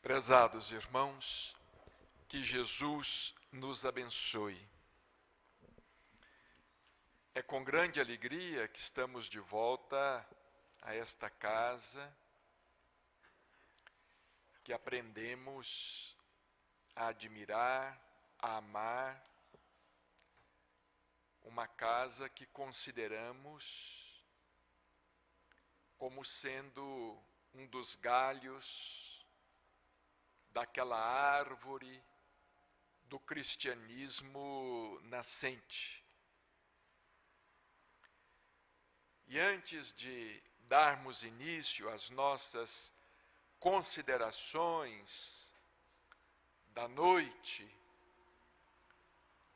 Prezados irmãos, que Jesus nos abençoe. É com grande alegria que estamos de volta a esta casa, que aprendemos a admirar, a amar, uma casa que consideramos como sendo um dos galhos daquela árvore do cristianismo nascente. E antes de darmos início às nossas considerações da noite,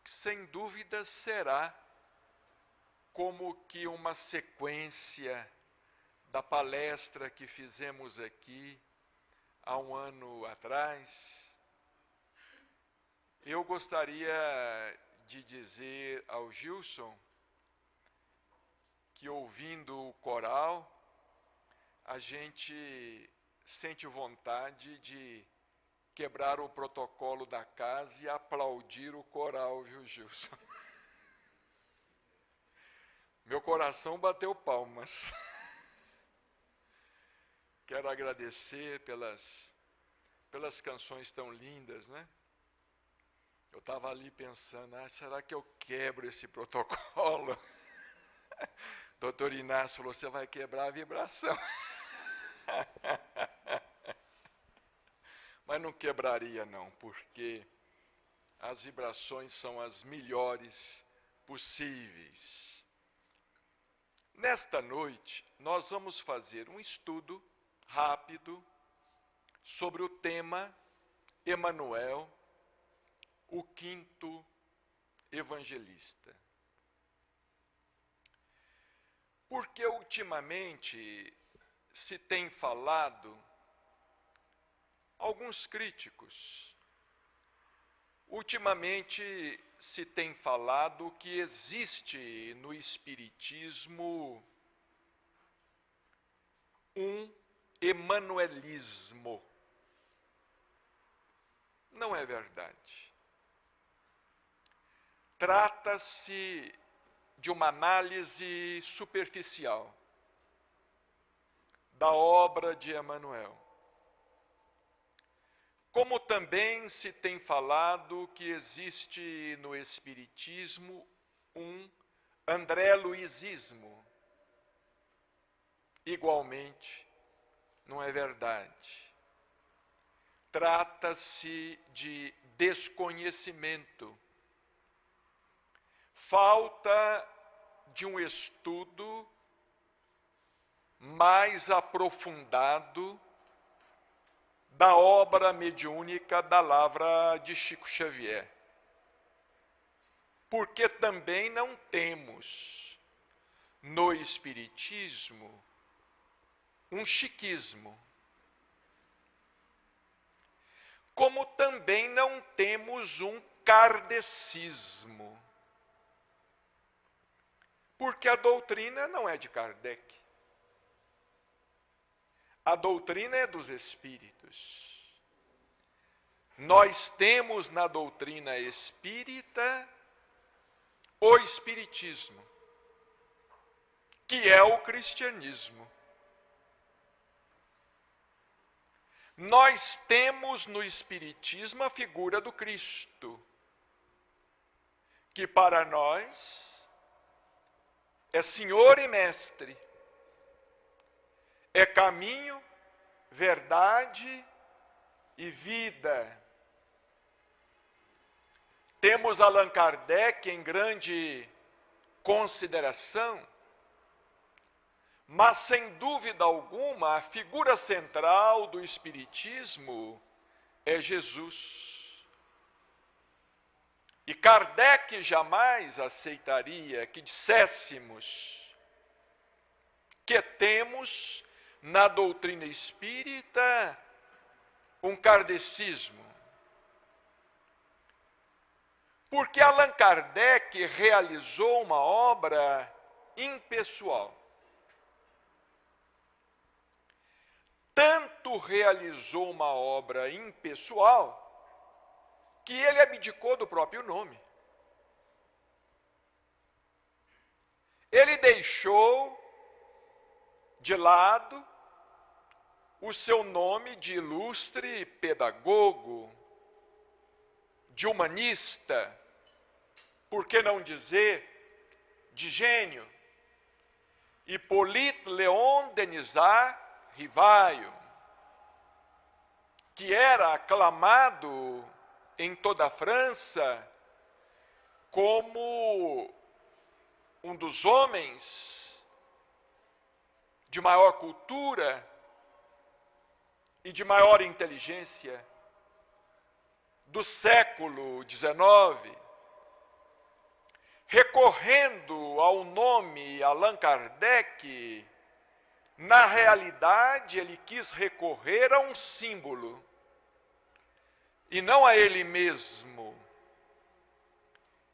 que sem dúvida será como que uma sequência da palestra que fizemos aqui há um ano atrás, eu gostaria de dizer ao Gilson que, ouvindo o coral, a gente sente vontade de quebrar o protocolo da casa e aplaudir o coral, viu, Gilson? Meu coração bateu palmas. Quero agradecer pelas canções tão lindas, né? Eu estava ali pensando, será que eu quebro esse protocolo? Doutor Inácio falou, você vai quebrar a vibração. Mas não quebraria não, porque as vibrações são as melhores possíveis. Nesta noite, nós vamos fazer um estudo rápido sobre o tema Emanuel, o quinto evangelista. Porque ultimamente se tem falado, alguns críticos, ultimamente se tem falado que existe no Espiritismo um emanuelismo. Não é verdade. Trata-se de uma análise superficial da obra de Emanuel. Como também se tem falado que existe no Espiritismo um andré-luizismo. Igualmente, não é verdade. Trata-se de desconhecimento. Falta de um estudo mais aprofundado da obra mediúnica da Lavra de Chico Xavier. Porque também não temos no Espiritismo um chiquismo. Como também não temos um kardecismo. Porque a doutrina não é de Kardec. A doutrina é dos espíritos. Nós temos na doutrina espírita o espiritismo, que é o cristianismo. Nós temos no espiritismo a figura do Cristo, que para nós é Senhor e Mestre, é caminho, verdade e vida. Temos Allan Kardec em grande consideração, mas sem dúvida alguma a figura central do Espiritismo é Jesus. E Kardec jamais aceitaria que disséssemos que temos na doutrina espírita um kardecismo. Porque Allan Kardec realizou uma obra impessoal. tanto realizou uma obra impessoal que ele abdicou do próprio nome. Ele deixou de lado o seu nome de ilustre pedagogo, de humanista, por que não dizer de gênio, Hippolyte Léon Denisard Rivaio, que era aclamado em toda a França como um dos homens de maior cultura e de maior inteligência do século XIX, recorrendo ao nome Allan Kardec, na realidade ele quis recorrer a um símbolo, e não a ele mesmo.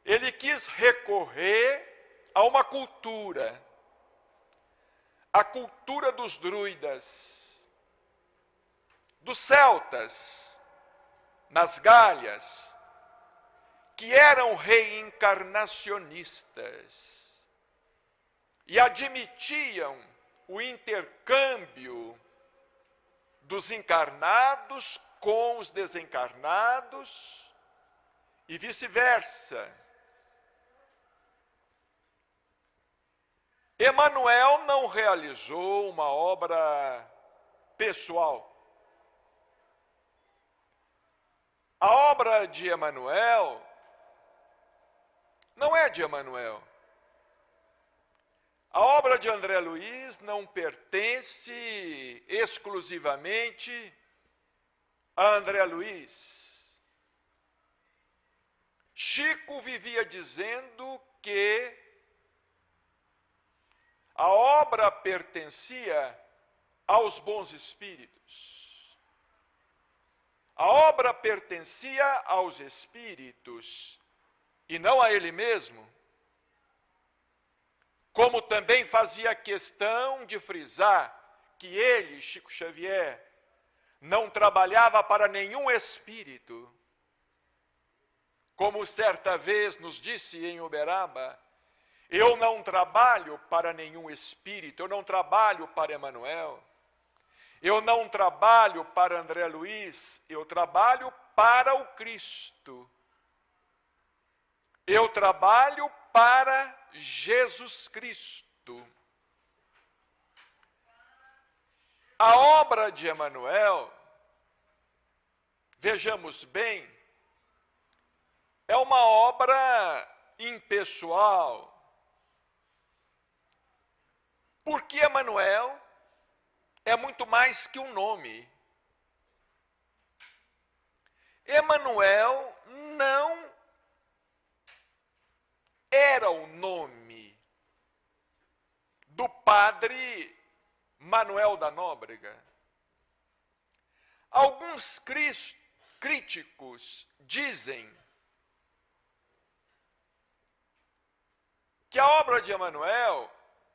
Ele quis recorrer a uma cultura, a cultura dos druidas, dos celtas, nas Gálias, que eram reencarnacionistas e admitiam o intercâmbio dos encarnados com os desencarnados e vice-versa. Emmanuel não realizou uma obra pessoal. A obra de Emmanuel não é de Emmanuel. A obra de André Luiz não pertence exclusivamente a André Luiz. Chico vivia dizendo que a obra pertencia aos bons espíritos. A obra pertencia aos espíritos e não a ele mesmo. Como também fazia questão de frisar que ele, Chico Xavier, não trabalhava para nenhum espírito. Como certa vez nos disse em Uberaba, eu não trabalho para nenhum espírito, eu não trabalho para Emmanuel, eu não trabalho para André Luiz, eu trabalho para o Cristo. Eu trabalho para Jesus Cristo. A obra de Emmanuel, vejamos bem, é uma obra impessoal. Porque Emmanuel é muito mais que um nome. Emmanuel não era o nome do padre Manuel da Nóbrega. Alguns críticos dizem que a obra de Emmanuel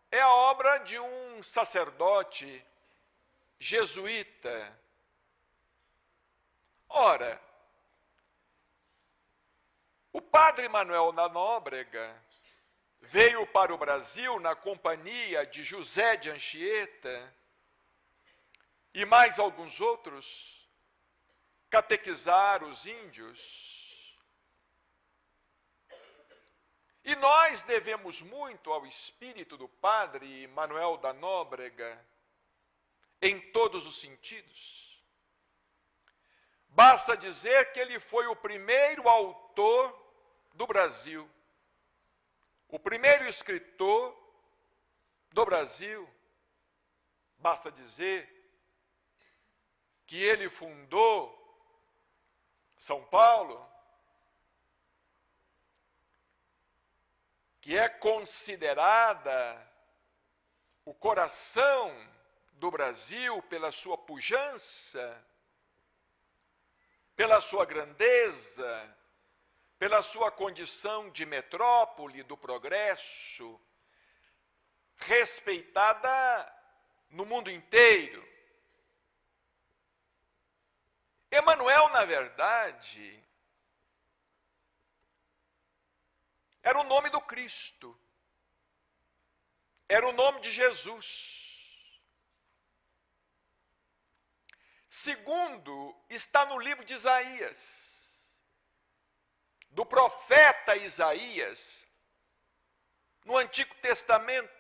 é a obra de um sacerdote jesuíta. Ora, o padre Manuel da Nóbrega veio para o Brasil na companhia de José de Anchieta e mais alguns outros, catequizar os índios. E nós devemos muito ao espírito do padre Manuel da Nóbrega, em todos os sentidos. Basta dizer que ele foi o primeiro autor do Brasil, o primeiro escritor do Brasil. Basta dizer que ele fundou São Paulo, que é considerada o coração do Brasil pela sua pujança, pela sua grandeza, pela sua condição de metrópole do progresso, respeitada no mundo inteiro. na verdade, era o nome do Cristo. Era o nome de Jesus. Segundo, está no livro de Isaías, do profeta Isaías, no Antigo Testamento,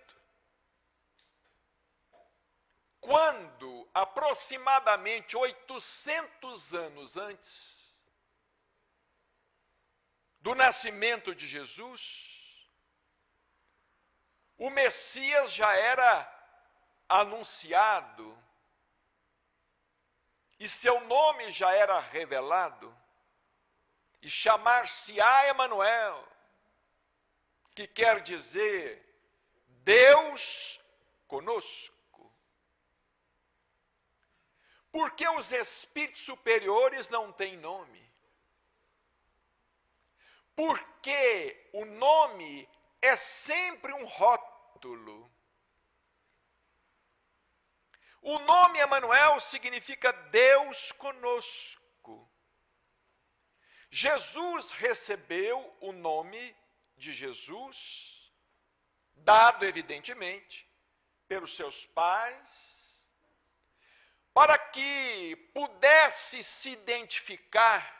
quando, aproximadamente 800 anos antes do nascimento de Jesus, o Messias já era anunciado e seu nome já era revelado, e chamar-se-á Emanuel, que quer dizer Deus conosco. Porque os espíritos superiores não têm nome? Porque o nome é sempre um rótulo. O nome Emanuel significa Deus conosco. Jesus recebeu o nome de Jesus, dado evidentemente pelos seus pais, para que pudesse se identificar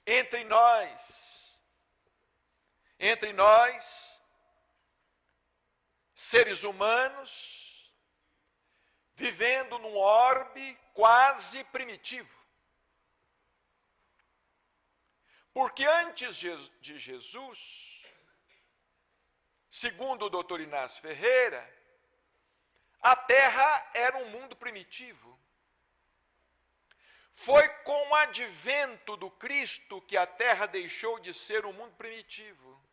entre nós, seres humanos, vivendo num orbe quase primitivo. Porque antes de Jesus, segundo o Dr. Inácio Ferreira, a Terra era um mundo primitivo. Foi com o advento do Cristo que a Terra deixou de ser um mundo primitivo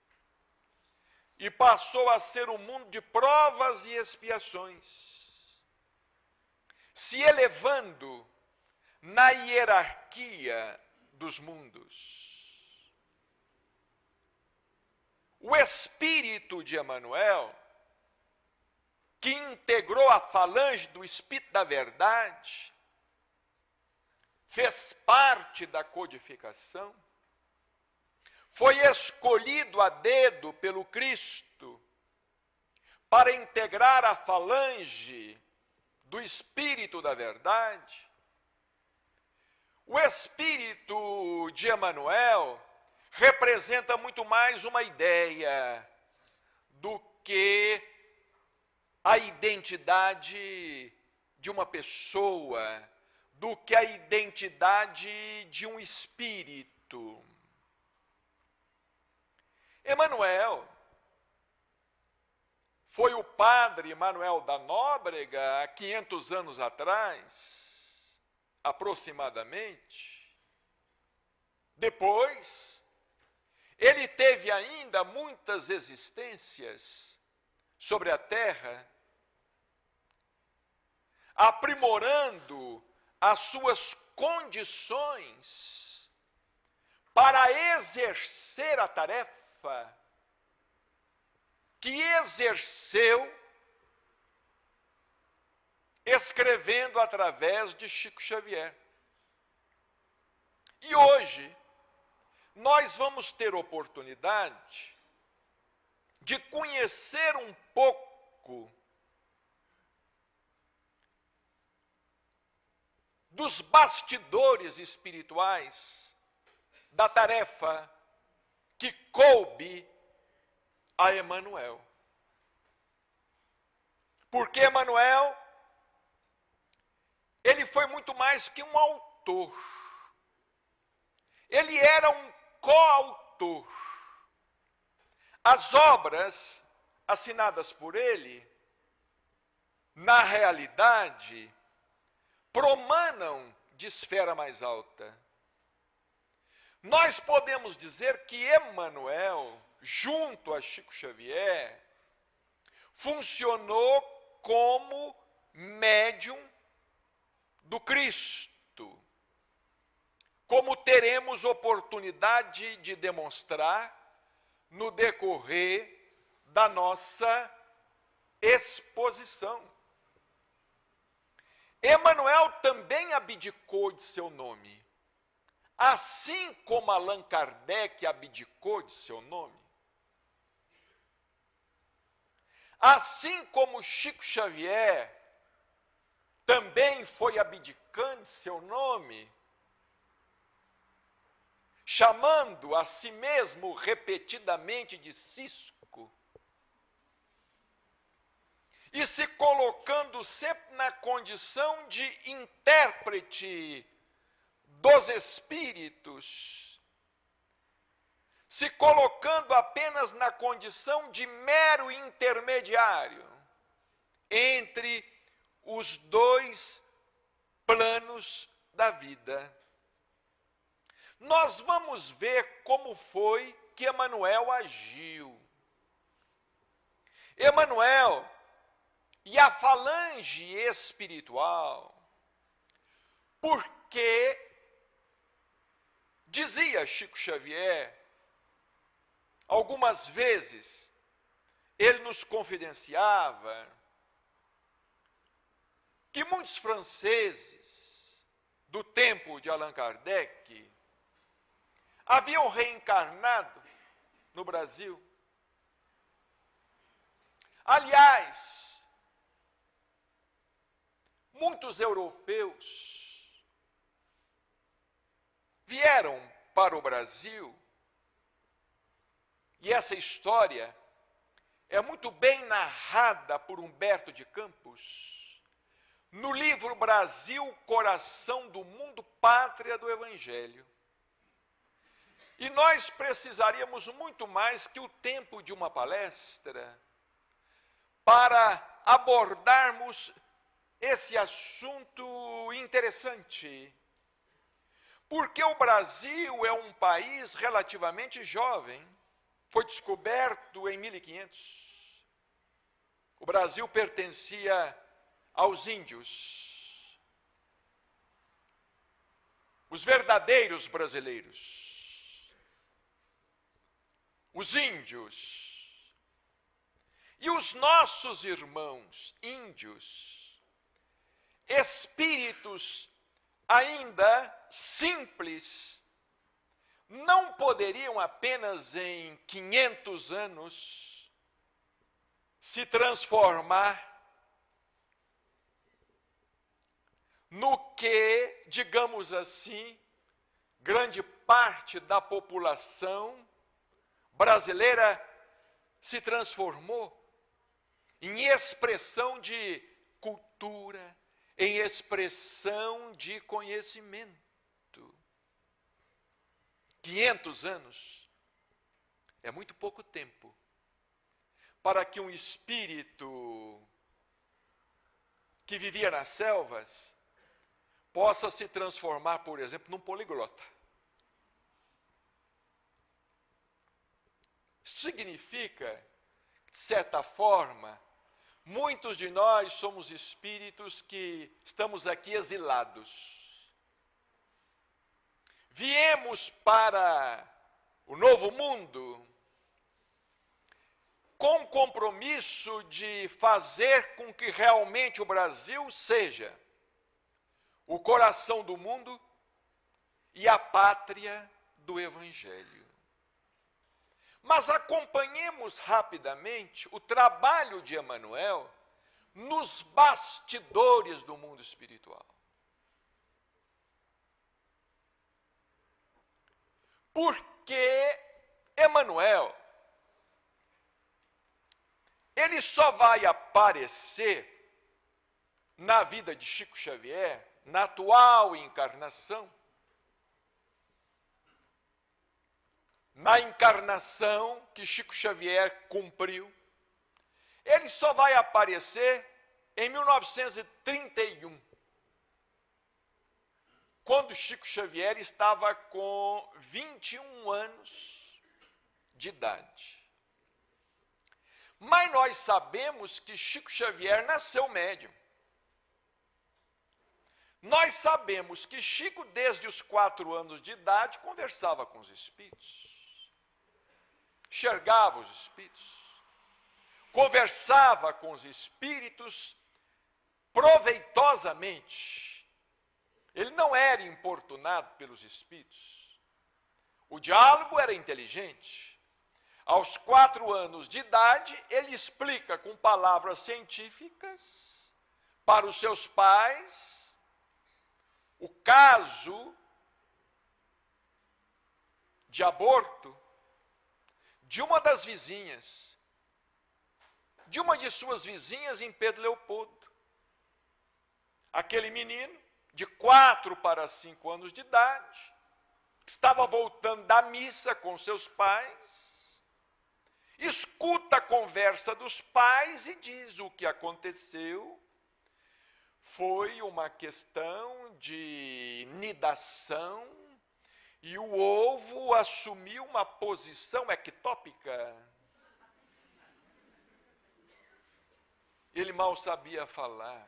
e passou a ser um mundo de provas e expiações, se elevando na hierarquia dos mundos. O espírito de Emanuel, que integrou a falange do Espírito da Verdade, fez parte da codificação, foi escolhido a dedo pelo Cristo para integrar a falange do Espírito da Verdade. O Espírito de Emanuel representa muito mais uma ideia do que a identidade de uma pessoa, do que a identidade de um espírito. Emanuel foi o padre Manuel da Nóbrega há 500 anos atrás, aproximadamente. Depois, ele teve ainda muitas existências sobre a terra, aprimorando as suas condições para exercer a tarefa que exerceu escrevendo através de Chico Xavier. E hoje, nós vamos ter oportunidade de conhecer um pouco dos bastidores espirituais da tarefa que coube a Emanuel. Porque Emanuel, ele foi muito mais que um autor. Ele era um coautor. As obras assinadas por ele, na realidade, promanam de esfera mais alta. Nós podemos dizer que Emanuel, junto a Chico Xavier, funcionou como médium do Cristo, como teremos oportunidade de demonstrar no decorrer da nossa exposição. Emmanuel também abdicou de seu nome, assim como Allan Kardec abdicou de seu nome. Assim como Chico Xavier também foi abdicando de seu nome, chamando a si mesmo repetidamente de Cisco, e se colocando sempre na condição de intérprete dos espíritos, se colocando apenas na condição de mero intermediário entre os dois planos da vida. Nós vamos ver como foi que Emmanuel agiu. Emmanuel e a falange espiritual, porque, dizia Chico Xavier, algumas vezes ele nos confidenciava que muitos franceses do tempo de Allan Kardec haviam reencarnado no Brasil. Aliás, muitos europeus vieram para o Brasil, e essa história é muito bem narrada por Humberto de Campos, no livro Brasil, Coração do Mundo, Pátria do Evangelho. E nós precisaríamos muito mais que o tempo de uma palestra para abordarmos esse assunto interessante. Porque o Brasil é um país relativamente jovem, foi descoberto em 1500. O Brasil pertencia aos índios, os verdadeiros brasileiros, os índios. E os nossos irmãos índios, espíritos ainda simples, não poderiam apenas em 500 anos se transformar no que, digamos assim, grande parte da população brasileira se transformou em expressão de cultura, em expressão de conhecimento. 500 anos é muito pouco tempo para que um espírito que vivia nas selvas possa se transformar, por exemplo, num poliglota. Isso significa, de certa forma, muitos de nós somos espíritos que estamos aqui exilados. Viemos para o novo mundo com o compromisso de fazer com que realmente o Brasil seja o coração do mundo e a pátria do Evangelho. Mas acompanhemos rapidamente o trabalho de Emmanuel nos bastidores do mundo espiritual. Porque Emmanuel, ele só vai aparecer na vida de Chico Xavier, na atual encarnação, na encarnação que Chico Xavier cumpriu. Ele só vai aparecer em 1931, quando Chico Xavier estava com 21 anos de idade. Mas nós sabemos que Chico Xavier nasceu médium. Nós sabemos que Chico, desde os 4 anos de idade, conversava com os espíritos, enxergava os espíritos, conversava com os espíritos proveitosamente. Ele não era importunado pelos espíritos. O diálogo era inteligente. Aos 4 anos de idade, ele explica com palavras científicas para os seus pais o caso de aborto de uma das vizinhas, de uma de suas vizinhas em Pedro Leopoldo. Aquele menino, de 4 para 5 anos de idade, estava voltando da missa com seus pais, escuta a conversa dos pais e diz: o que aconteceu foi uma questão de nidação e o ovo assumiu uma posição ectópica. Ele mal sabia falar.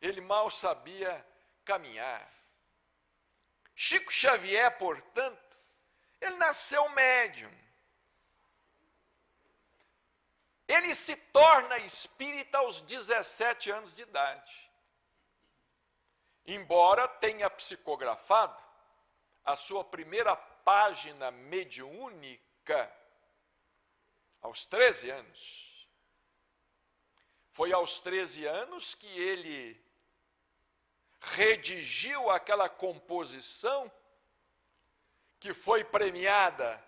Ele mal sabia caminhar. Chico Xavier, portanto, ele nasceu médium. Ele se torna espírita aos 17 anos de idade. Embora tenha psicografado a sua primeira página mediúnica aos 13 anos. Foi aos 13 anos que ele redigiu aquela composição que foi premiada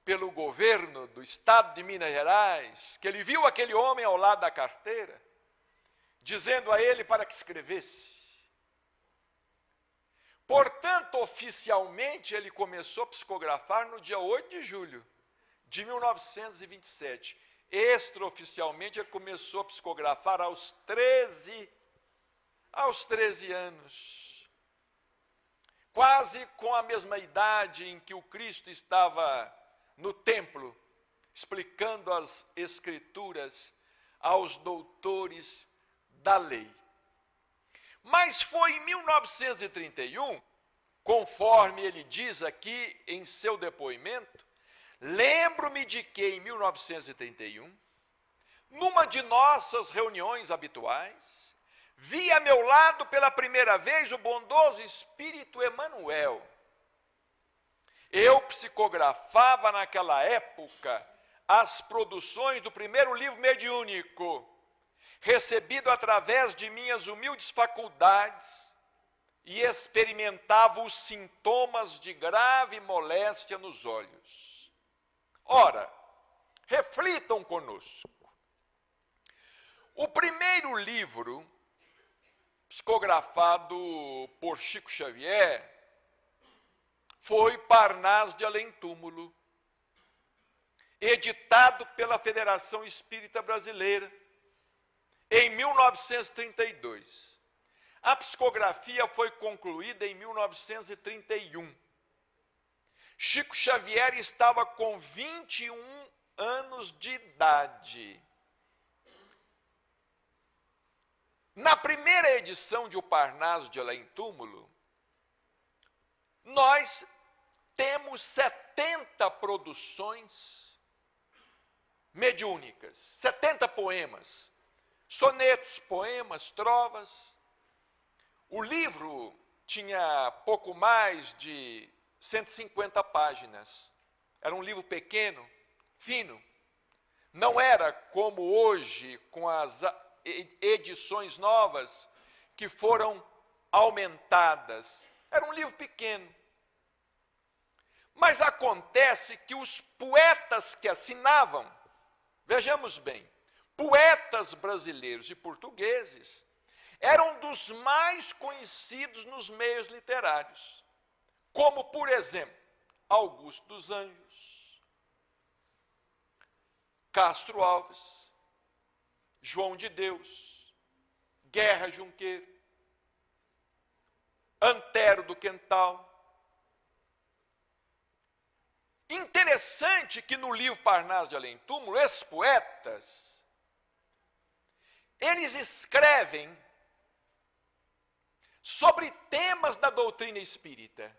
pelo governo do estado de Minas Gerais, que ele viu aquele homem ao lado da carteira, dizendo a ele para que escrevesse. Portanto, oficialmente, ele começou a psicografar no dia 8 de julho de 1927. Extraoficialmente, ele começou a psicografar aos 13 anos. Quase com a mesma idade em que o Cristo estava no templo, explicando as Escrituras aos doutores da lei. Mas foi em 1931, conforme ele diz aqui em seu depoimento, lembro-me de que em 1931, numa de nossas reuniões habituais, vi a meu lado pela primeira vez o bondoso Espírito Emmanuel. Eu psicografava naquela época as produções do primeiro livro mediúnico, recebido através de minhas humildes faculdades, e experimentava os sintomas de grave moléstia nos olhos. Ora, reflitam conosco. O primeiro livro, psicografado por Chico Xavier, foi Parnaso de Além-Túmulo, editado pela Federação Espírita Brasileira, em 1932. A psicografia foi concluída em 1931. Chico Xavier estava com 21 anos de idade. Na primeira edição de O Parnaso de Além-Túmulo, nós temos 70 produções mediúnicas, 70 poemas, sonetos, poemas, trovas. O livro tinha pouco mais de 150 páginas. Era um livro pequeno, fino. Não era como hoje, com as edições novas que foram aumentadas. Era um livro pequeno. Mas acontece que os poetas que assinavam, vejamos bem, poetas brasileiros e portugueses, eram dos mais conhecidos nos meios literários, como, por exemplo, Augusto dos Anjos, Castro Alves, João de Deus, Guerra Junqueiro, Antero do Quental. Interessante que no livro Parnaso de Além-Túmulo, esses poetas, eles escrevem sobre temas da doutrina espírita.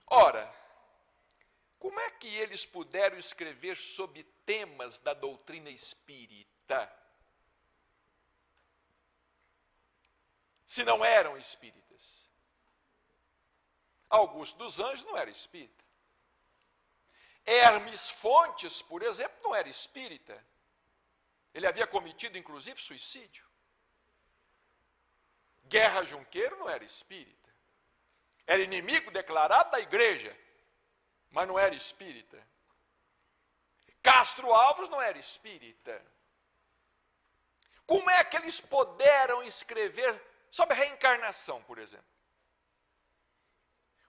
Ora, Como é que eles puderam escrever sobre temas da doutrina espírita, se não eram espíritas? Augusto dos Anjos não era espírita. Hermes Fontes, por exemplo, não era espírita. Ele havia cometido, inclusive, suicídio. Guerra Junqueiro não era espírita. Era inimigo declarado da igreja, mas não era espírita. Castro Alves não era espírita. Como é que eles puderam escrever sobre a reencarnação, por exemplo?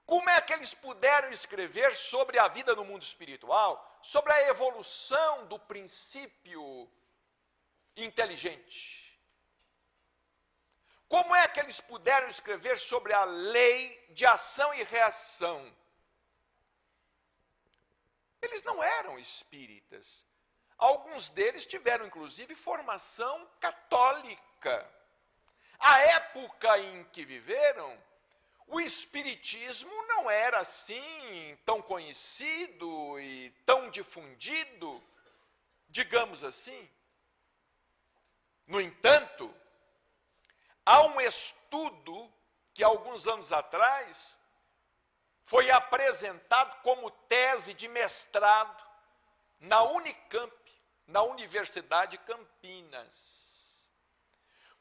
Como é que eles puderam escrever sobre a vida no mundo espiritual, sobre a evolução do princípio inteligente? Como é que eles puderam escrever sobre a lei de ação e reação? Eles não eram espíritas. Alguns deles tiveram, inclusive, formação católica. A época em que viveram, o espiritismo não era assim tão conhecido e tão difundido, digamos assim. No entanto, há um estudo que, alguns anos atrás, foi apresentado como tese de mestrado na Unicamp, na Universidade de Campinas,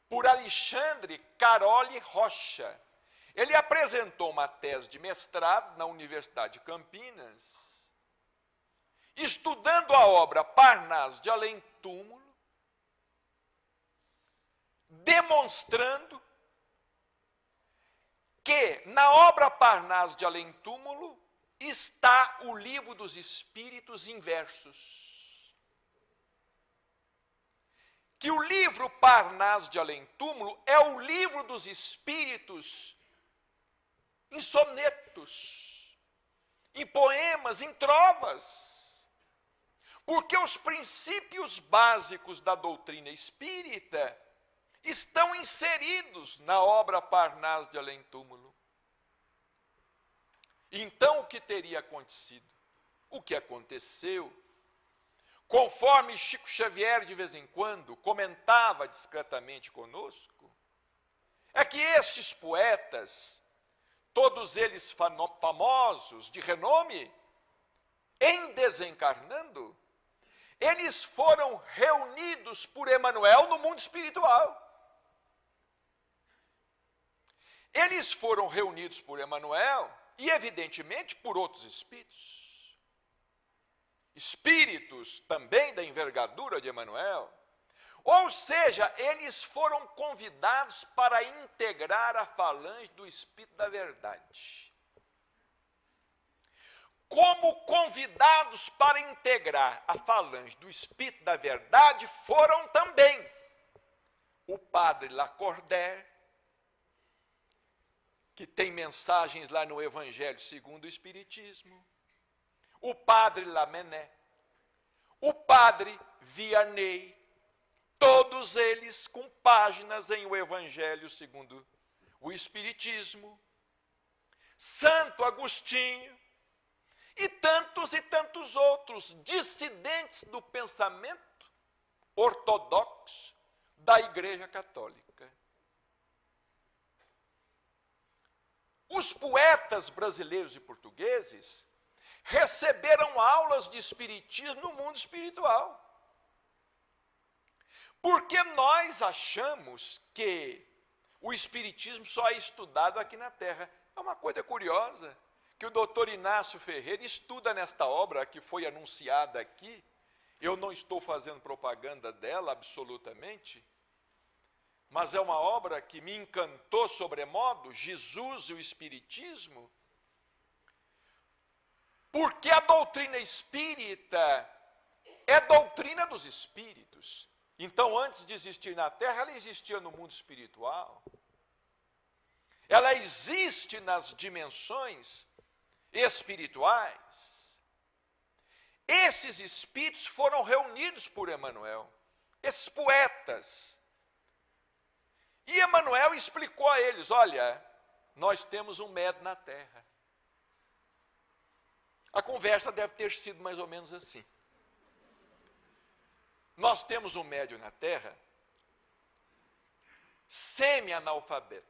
por Alexandre Caroli Rocha. Ele apresentou uma tese de mestrado na Universidade de Campinas, estudando a obra Parnaso de Além Túmulo, demonstrando que na obra Parnaso de Além Túmulo está o Livro dos Espíritos em versos. Que o livro Parnaso de Além Túmulo é o Livro dos Espíritos em sonetos, em poemas, em trovas. Porque os princípios básicos da doutrina espírita estão inseridos na obra Parnaso de Além Túmulo. Então, o que teria acontecido? O que aconteceu, conforme Chico Xavier, de vez em quando, comentava discretamente conosco, é que estes poetas, todos eles famosos, de renome, em desencarnando, eles foram reunidos por Emmanuel no mundo espiritual. Eles foram reunidos por Emmanuel e, evidentemente, por outros espíritos. Espíritos também da envergadura de Emmanuel. Ou seja, eles foram convidados para integrar a falange do Espírito da Verdade. Como convidados para integrar a falange do Espírito da Verdade foram também o padre Lacordaire, que tem mensagens lá no Evangelho segundo o Espiritismo, o padre Lamennais, o padre Vianney, todos eles com páginas em o Evangelho segundo o Espiritismo, Santo Agostinho e tantos outros dissidentes do pensamento ortodoxo da Igreja Católica. Os poetas brasileiros e portugueses receberam aulas de espiritismo no mundo espiritual. Porque nós achamos que o espiritismo só é estudado aqui na Terra. É uma coisa curiosa, que o doutor Inácio Ferreira estuda nesta obra que foi anunciada aqui. Eu não estou fazendo propaganda dela absolutamente, mas é uma obra que me encantou sobremodo, Jesus e o Espiritismo, porque a doutrina espírita é doutrina dos espíritos. Então, antes de existir na Terra, ela existia no mundo espiritual. Ela existe nas dimensões espirituais. Esses espíritos foram reunidos por Emmanuel, esses poetas. E Emmanuel explicou a eles, olha, nós temos um médium na Terra. A conversa deve ter sido mais ou menos assim. Nós temos um médium na Terra, semi-analfabeto.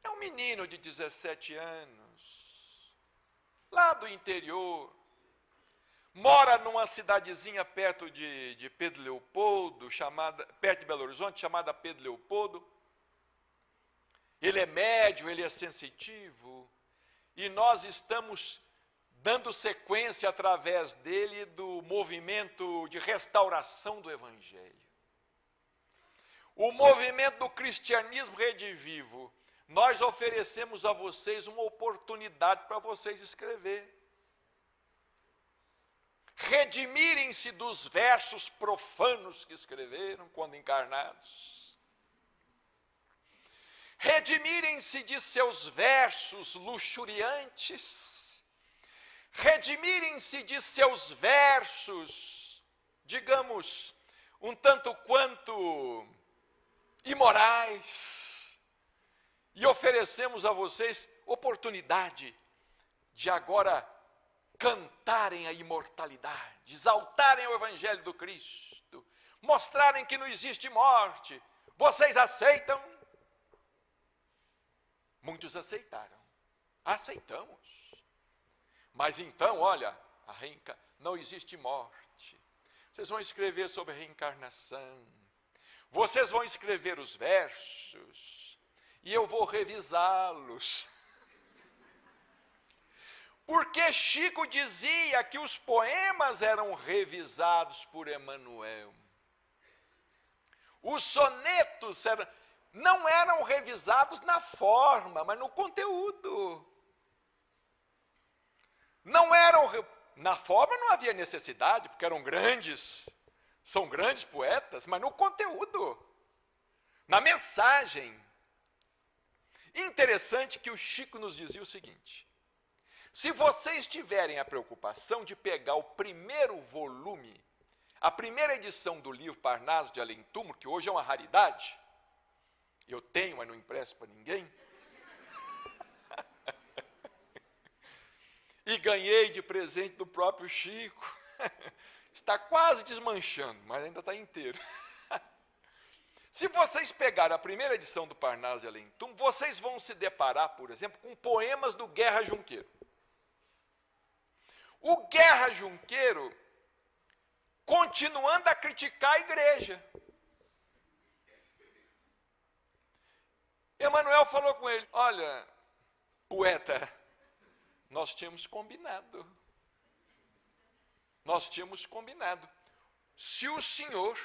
É um menino de 17 anos, lá do interior, mora numa cidadezinha perto de Pedro Leopoldo, perto de Belo Horizonte, chamada Pedro Leopoldo. Ele é médium, ele é sensitivo, e nós estamos dando sequência através dele do movimento de restauração do Evangelho. O movimento do cristianismo redivivo. Nós oferecemos a vocês uma oportunidade para vocês escrever. Redimirem-se dos versos profanos que escreveram quando encarnados. Redimirem-se de seus versos luxuriantes. Redimirem-se de seus versos, digamos, um tanto quanto imorais. E oferecemos a vocês oportunidade de agora cantarem a imortalidade, exaltarem o Evangelho do Cristo, mostrarem que não existe morte. Vocês aceitam? Muitos aceitaram. Aceitamos. Mas então, olha, não existe morte. Vocês vão escrever sobre a reencarnação. Vocês vão escrever os versos. E eu vou revisá-los. Porque Chico dizia que os poemas eram revisados por Emmanuel. Os sonetos não eram revisados na forma, mas no conteúdo. Não eram... Na forma não havia necessidade, porque são grandes poetas, mas no conteúdo, na mensagem. Interessante que o Chico nos dizia o seguinte: se vocês tiverem a preocupação de pegar o primeiro volume, a primeira edição do livro Parnaso de Além Túmulo, que hoje é uma raridade, eu tenho, mas não empresto para ninguém, e ganhei de presente do próprio Chico, está quase desmanchando, mas ainda está inteiro. Se vocês pegarem a primeira edição do Parnaso de Além Túmulo, vocês vão se deparar, por exemplo, com poemas do Guerra Junqueiro. O Guerra Junqueiro continuando a criticar a igreja. Emmanuel falou com ele: olha, poeta, nós tínhamos combinado. Nós tínhamos combinado. Se o senhor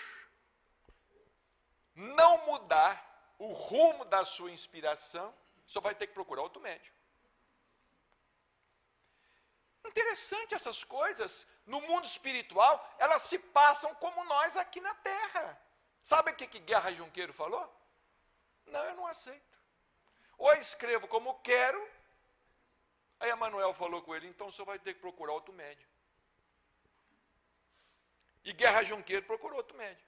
não mudar o rumo da sua inspiração, só vai ter que procurar outro médium. Interessante essas coisas. No mundo espiritual, elas se passam como nós aqui na Terra. Sabe o que Guerra Junqueiro falou? Não, eu não aceito. Ou escrevo como quero. Aí Emmanuel falou com ele: então o senhor vai ter que procurar outro médium. E Guerra Junqueiro procurou outro médium.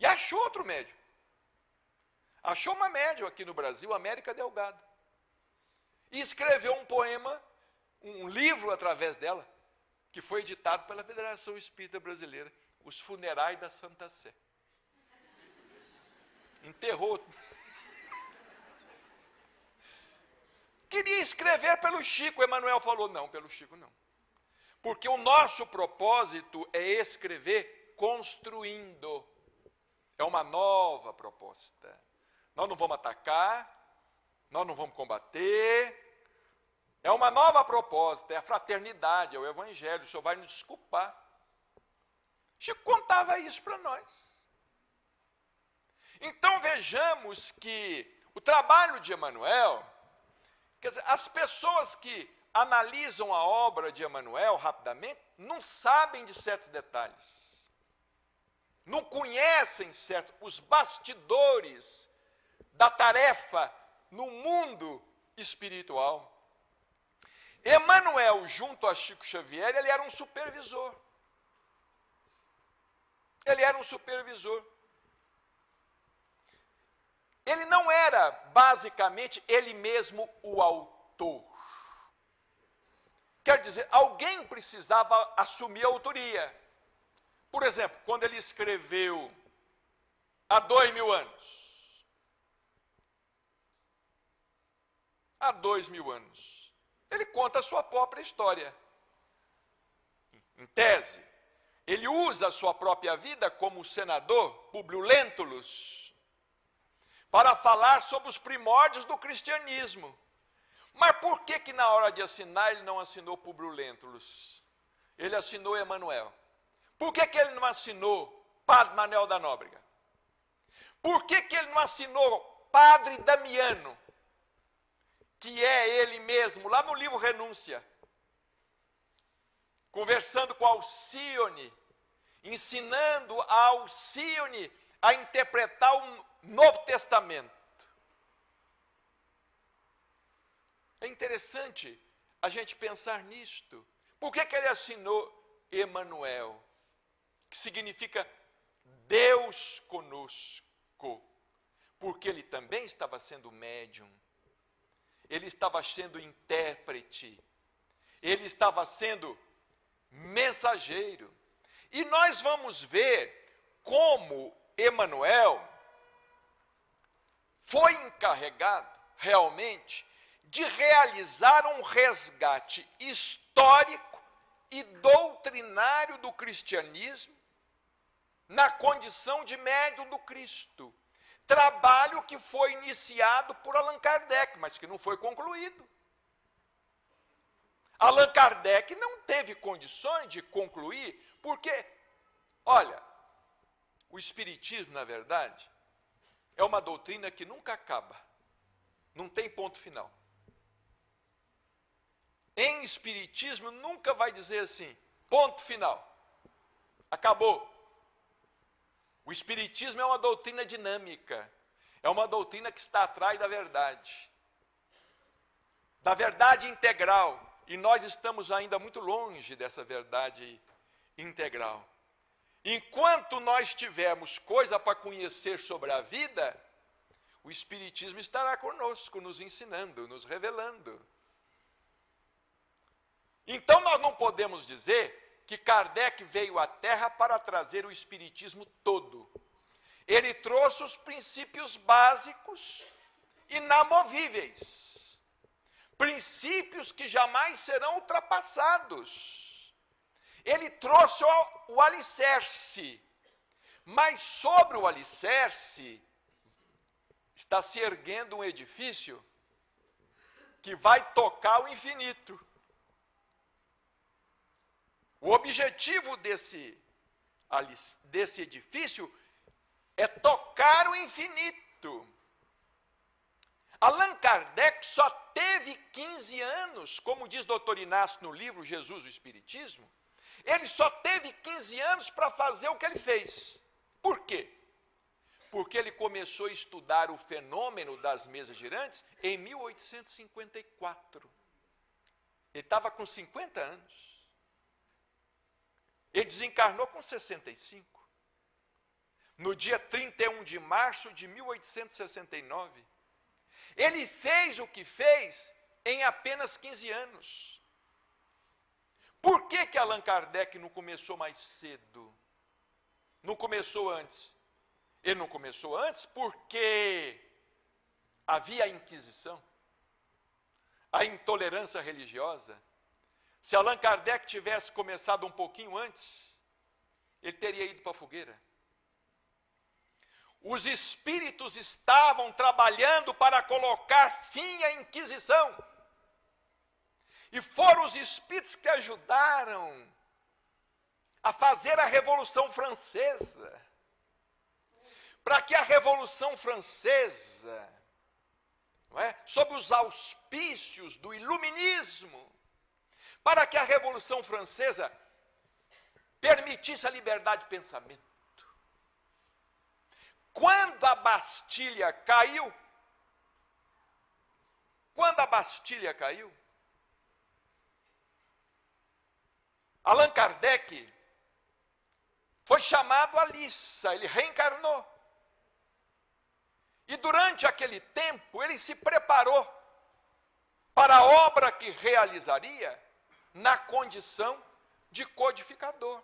E achou outro médium. Achou uma médium aqui no Brasil, América Delgado. E escreveu um poema, um livro através dela, que foi editado pela Federação Espírita Brasileira, Os Funerais da Santa Sé. Enterrou. Queria escrever pelo Chico. Emmanuel falou: não, pelo Chico não. Porque o nosso propósito é escrever construindo. É uma nova proposta. Nós não vamos atacar, nós não vamos combater. É uma nova proposta, é a fraternidade, é o Evangelho. O senhor vai nos desculpar. Chico contava isso para nós. Então vejamos que o trabalho de Emmanuel, quer dizer, as pessoas que analisam a obra de Emmanuel rapidamente não sabem de certos detalhes. Não conhecem os bastidores da tarefa no mundo espiritual. Emmanuel, junto a Chico Xavier, ele era um supervisor. Ele era um supervisor. Ele não era, basicamente, ele mesmo o autor. Quer dizer, alguém precisava assumir a autoria. Por exemplo, quando ele escreveu há 2000 anos. Há 2000 anos. Ele conta a sua própria história. Em tese, ele usa a sua própria vida como senador, Públio Lentulus, para falar sobre os primórdios do cristianismo. Mas por que na hora de assinar ele não assinou Públio Lentulus? Ele assinou Emanuel. Por que ele não assinou Padre Manuel da Nóbrega? Por que ele não assinou Padre Damiano, que é ele mesmo, lá no livro Renúncia, conversando com Alcione, ensinando a Alcione a interpretar o Novo Testamento? É interessante a gente pensar nisto. Por que ele assinou Emanuel, que significa Deus conosco? Porque ele também estava sendo médium, ele estava sendo intérprete, ele estava sendo mensageiro. E nós vamos ver como Emanuel foi encarregado realmente de realizar um resgate histórico e doutrinário do cristianismo na condição de médium do Cristo. Trabalho que foi iniciado por Allan Kardec, mas que não foi concluído. Allan Kardec não teve condições de concluir, porque, olha, o Espiritismo, na verdade, é uma doutrina que nunca acaba, não tem ponto final. Em Espiritismo nunca vai dizer assim, ponto final, acabou. O Espiritismo é uma doutrina dinâmica, é uma doutrina que está atrás da verdade integral, e nós estamos ainda muito longe dessa verdade integral. Enquanto nós tivermos coisa para conhecer sobre a vida, o Espiritismo estará conosco, nos ensinando, nos revelando. Então nós não podemos dizer que Kardec veio à Terra para trazer o Espiritismo todo. Ele trouxe os princípios básicos inamovíveis. Princípios que jamais serão ultrapassados. Ele trouxe o alicerce. Mas sobre o alicerce está se erguendo um edifício que vai tocar o infinito. O objetivo desse edifício é tocar o infinito. Allan Kardec só teve 15 anos, como diz Dr. Inácio no livro Jesus, o Espiritismo, ele só teve 15 anos para fazer o que ele fez. Por quê? Porque ele começou a estudar o fenômeno das mesas girantes em 1854. Ele estava com 50 anos. Ele desencarnou com 65. No dia 31 de março de 1869. Ele fez o que fez em apenas 15 anos. Por que Allan Kardec não começou mais cedo? Não começou antes? Ele não começou antes porque havia a Inquisição, a intolerância religiosa. Se Allan Kardec tivesse começado um pouquinho antes, ele teria ido para a fogueira. Os espíritos estavam trabalhando para colocar fim à Inquisição. E foram os espíritos que ajudaram a fazer a Revolução Francesa. Para que a Revolução Francesa, não é, sob os auspícios do Iluminismo, para que a Revolução Francesa permitisse a liberdade de pensamento. Quando a Bastilha caiu, Allan Kardec foi chamado à liça, ele reencarnou. E durante aquele tempo ele se preparou para a obra que realizaria na condição de codificador.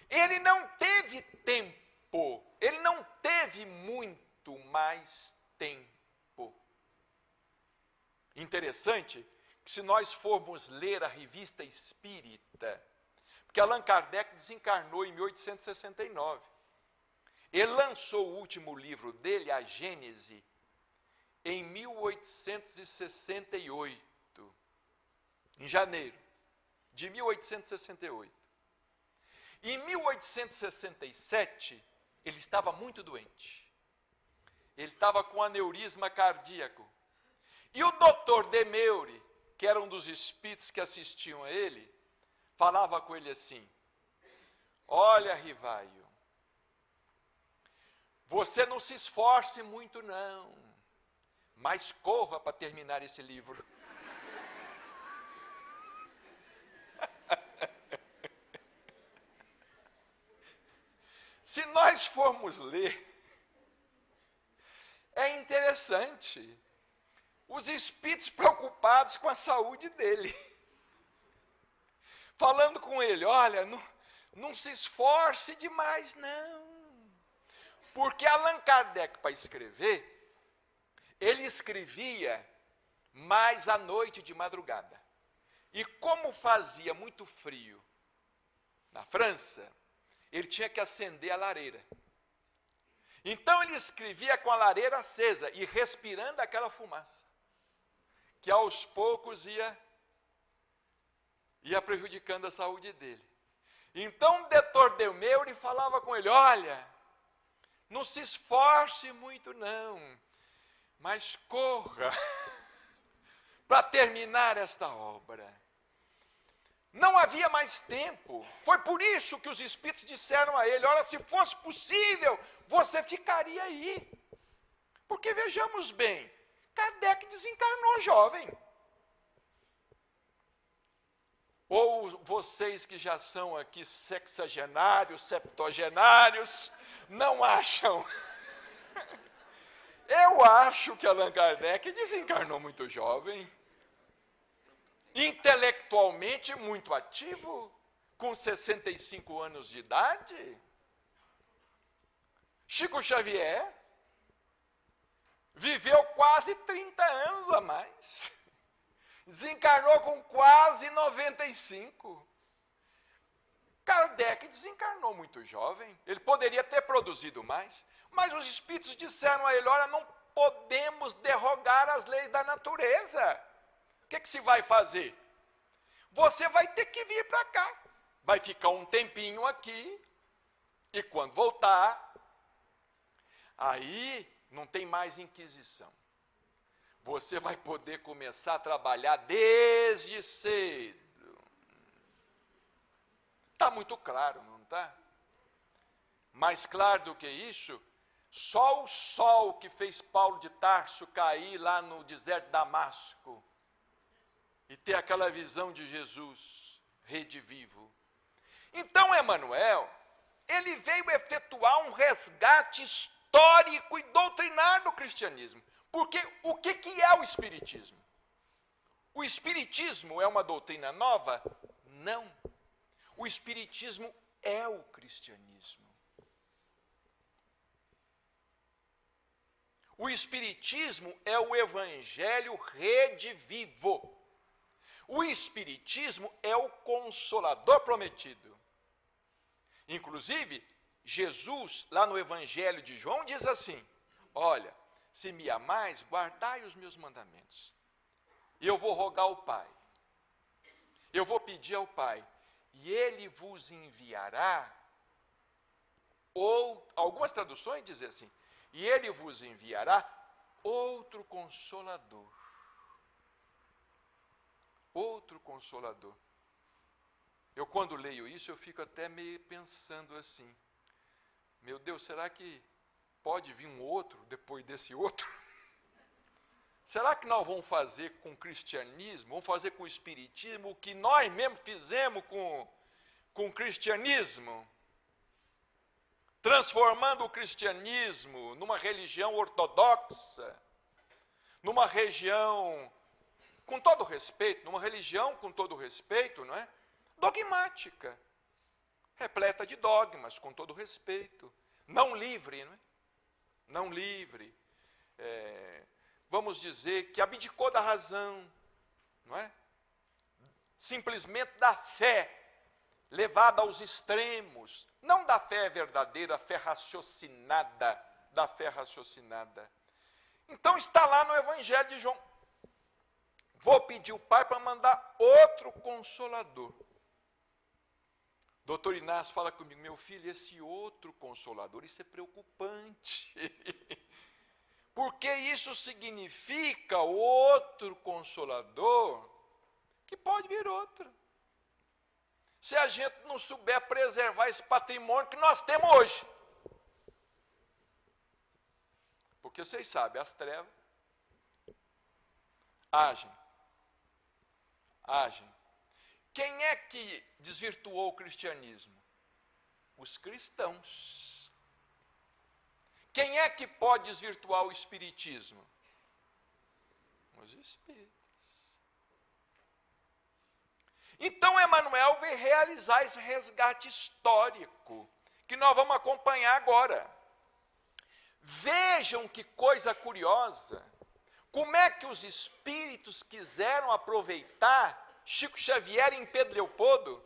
Ele não teve tempo, ele não teve muito mais tempo. Interessante que se nós formos ler a Revista Espírita, porque Allan Kardec desencarnou em 1869. Ele lançou o último livro dele, a Gênese, em 1868, em janeiro de 1868. Em 1867, ele estava muito doente. Ele estava com aneurisma cardíaco. E o doutor Demeure, que era um dos espíritos que assistiam a ele, falava com ele assim: olha, Rivaio, você não se esforce muito não, mas corra para terminar esse livro. Se nós formos ler, é interessante, os espíritos preocupados com a saúde dele, falando com ele: olha, não se esforce demais não, porque Allan Kardec, para escrever, ele escrevia mais à noite, de madrugada, e como fazia muito frio na França, ele tinha que acender a lareira. Então ele escrevia com a lareira acesa e respirando aquela fumaça, que aos poucos ia prejudicando a saúde dele. Então o doutor Demeure falava com ele: olha, não se esforce muito não, mas corra para terminar esta obra. Não havia mais tempo. Foi por isso que os espíritos disseram a ele: olha, se fosse possível, você ficaria aí. Porque vejamos bem, Kardec desencarnou jovem. Ou vocês que já são aqui sexagenários, septuagenários, não acham? Eu acho que Allan Kardec desencarnou muito jovem. Intelectualmente muito ativo, com 65 anos de idade. Chico Xavier viveu quase 30 anos a mais. Desencarnou com quase 95. Kardec desencarnou muito jovem. Ele poderia ter produzido mais, mas os espíritos disseram a ele: olha, não podemos derrogar as leis da natureza. O que se vai fazer? Você vai ter que vir para cá. Vai ficar um tempinho aqui, e quando voltar, aí não tem mais inquisição. Você vai poder começar a trabalhar desde cedo. Está muito claro, não está? Mais claro do que isso, só o sol que fez Paulo de Tarso cair lá no deserto de Damasco e ter aquela visão de Jesus, redivivo. Então, Emmanuel, ele veio efetuar um resgate histórico e doutrinário do cristianismo. Porque o que é o Espiritismo? O Espiritismo é uma doutrina nova? Não. O Espiritismo é o cristianismo. O Espiritismo é o Evangelho redivivo. O Espiritismo é o Consolador prometido. Inclusive, Jesus, lá no Evangelho de João, diz assim: olha, se me amais, guardai os meus mandamentos. E eu vou rogar ao Pai. Eu vou pedir ao Pai, e Ele vos enviará, ou algumas traduções dizem assim, e Ele vos enviará outro Consolador. Outro Consolador. Eu, quando leio isso, eu fico até meio pensando assim: meu Deus, será que pode vir um outro depois desse outro? Será que nós vamos fazer com o cristianismo, vamos fazer com o espiritismo o que nós mesmos fizemos com o cristianismo? Transformando o cristianismo numa religião ortodoxa, numa religião com todo respeito, numa religião com todo respeito, não é? Dogmática, repleta de dogmas, com todo respeito, não livre, não é? Não livre, vamos dizer que abdicou da razão, não é? Simplesmente da fé, levada aos extremos, não da fé verdadeira, da fé raciocinada. Então está lá no Evangelho de João. Vou pedir o Pai para mandar outro Consolador. Doutor Inácio fala comigo, meu filho, esse outro Consolador, isso é preocupante. Porque isso significa outro Consolador, que pode vir outro. Se a gente não souber preservar esse patrimônio que nós temos hoje. Porque vocês sabem, as trevas agem. Quem é que desvirtuou o cristianismo? Os cristãos. Quem é que pode desvirtuar o espiritismo? Os espíritos. Então, Emmanuel veio realizar esse resgate histórico, que nós vamos acompanhar agora. Vejam que coisa curiosa, como é que os espíritos quiseram aproveitar Chico Xavier em Pedro Leopoldo,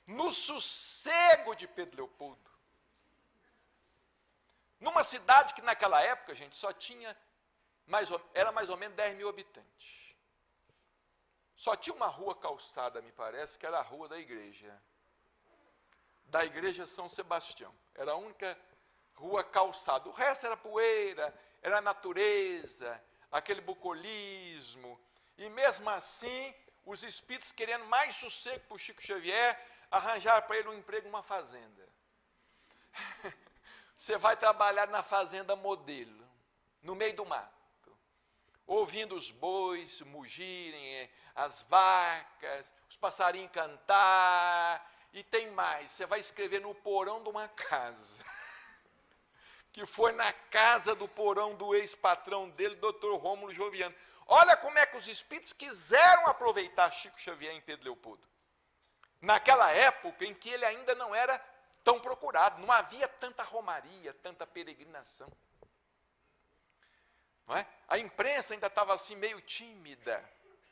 no sossego de Pedro Leopoldo. Numa cidade que naquela época, gente, só tinha, era mais ou menos 10 mil habitantes. Só tinha uma rua calçada, me parece, que era a rua da igreja. Da igreja São Sebastião. Era a única rua calçada. O resto era poeira, era natureza, aquele bucolismo. E mesmo assim, os espíritos querendo mais sossego para o Chico Xavier, arranjaram para ele um emprego numa fazenda. Você vai trabalhar na fazenda modelo, no meio do mato, ouvindo os bois mugirem, as vacas, os passarinhos cantar, e tem mais, você vai escrever no porão de uma casa, que foi na casa do porão do ex-patrão dele, Dr. Rômulo Joviano. Olha como é que os espíritos quiseram aproveitar Chico Xavier em Pedro Leopoldo. Naquela época em que ele ainda não era tão procurado, não havia tanta romaria, tanta peregrinação. Não é? A imprensa ainda estava assim meio tímida,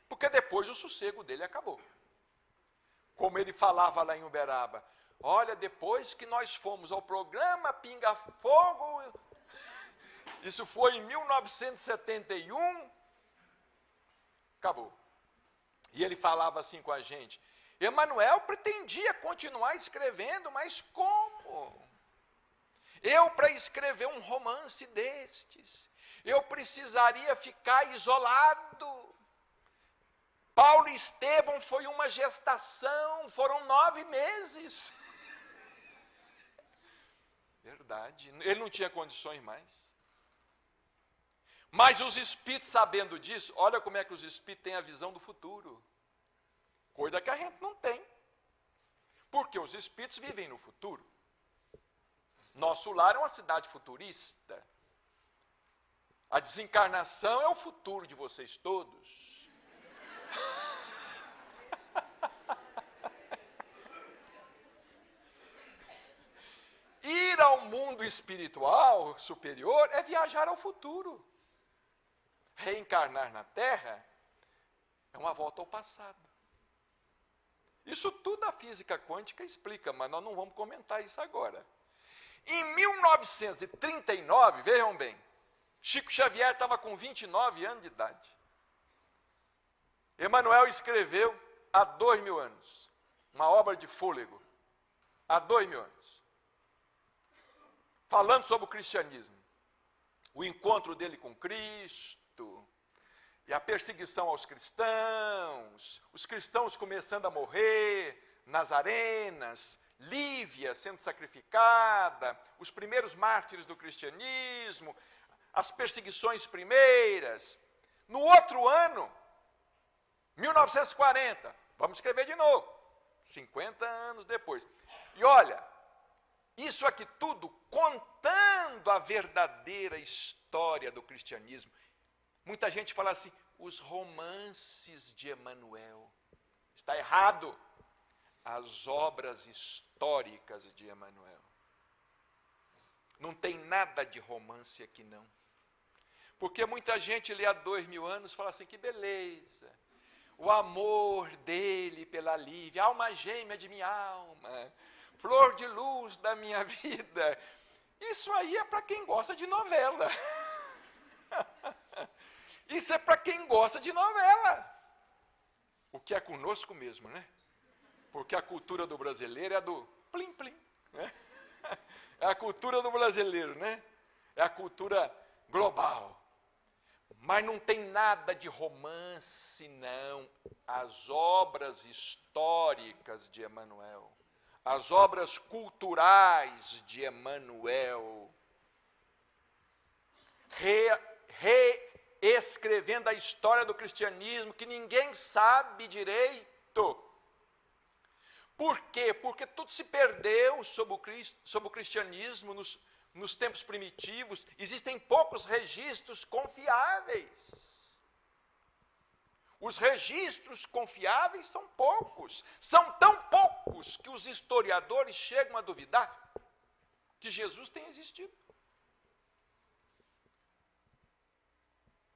porque depois o sossego dele acabou. Como ele falava lá em Uberaba, olha, depois que nós fomos ao programa Pinga Fogo, isso foi em 1971, acabou. E ele falava assim com a gente, Emmanuel pretendia continuar escrevendo, mas como? Eu, para escrever um romance destes, eu precisaria ficar isolado. Paulo e Estevão foi uma gestação, foram 9 meses. Verdade, ele não tinha condições mais. Mas os espíritos, sabendo disso, olha como é que os espíritos têm a visão do futuro. Coisa que a gente não tem. Porque os espíritos vivem no futuro. Nosso lar é uma cidade futurista. A desencarnação é o futuro de vocês todos. Ir ao mundo espiritual superior é viajar ao futuro. Reencarnar na Terra é uma volta ao passado. Isso tudo a física quântica explica, mas nós não vamos comentar isso agora. Em 1939, vejam bem, Chico Xavier estava com 29 anos de idade. Emmanuel escreveu há 2000 anos, uma obra de fôlego, há 2000 anos, falando sobre o cristianismo, o encontro dele com Cristo, e a perseguição aos cristãos, os cristãos começando a morrer nas arenas, Lívia sendo sacrificada, os primeiros mártires do cristianismo, as perseguições primeiras. No outro ano, 1940, vamos escrever de novo, 50 anos depois. E olha, isso aqui tudo contando a verdadeira história do cristianismo. Muita gente fala assim, os romances de Emanuel. Está errado. As obras históricas de Emanuel. Não tem nada de romance aqui, não. Porque muita gente lê há 2000 anos e fala assim, que beleza. O amor dele pela Lívia, alma gêmea de minha alma, flor de luz da minha vida. Isso aí é para quem gosta de novela. Isso é para quem gosta de novela. O que é conosco mesmo, né? Porque a cultura do brasileiro é do plim-plim. Né? É a cultura do brasileiro, né? É a cultura global. Mas não tem nada de romance, não. As obras históricas de Emanuel, as obras culturais de Emanuel, reescrevendo a história do cristianismo, que ninguém sabe direito. Por quê? Porque tudo se perdeu sob o cristianismo nos tempos primitivos. Existem poucos registros confiáveis. Os registros confiáveis são poucos. São tão poucos que os historiadores chegam a duvidar que Jesus tenha existido.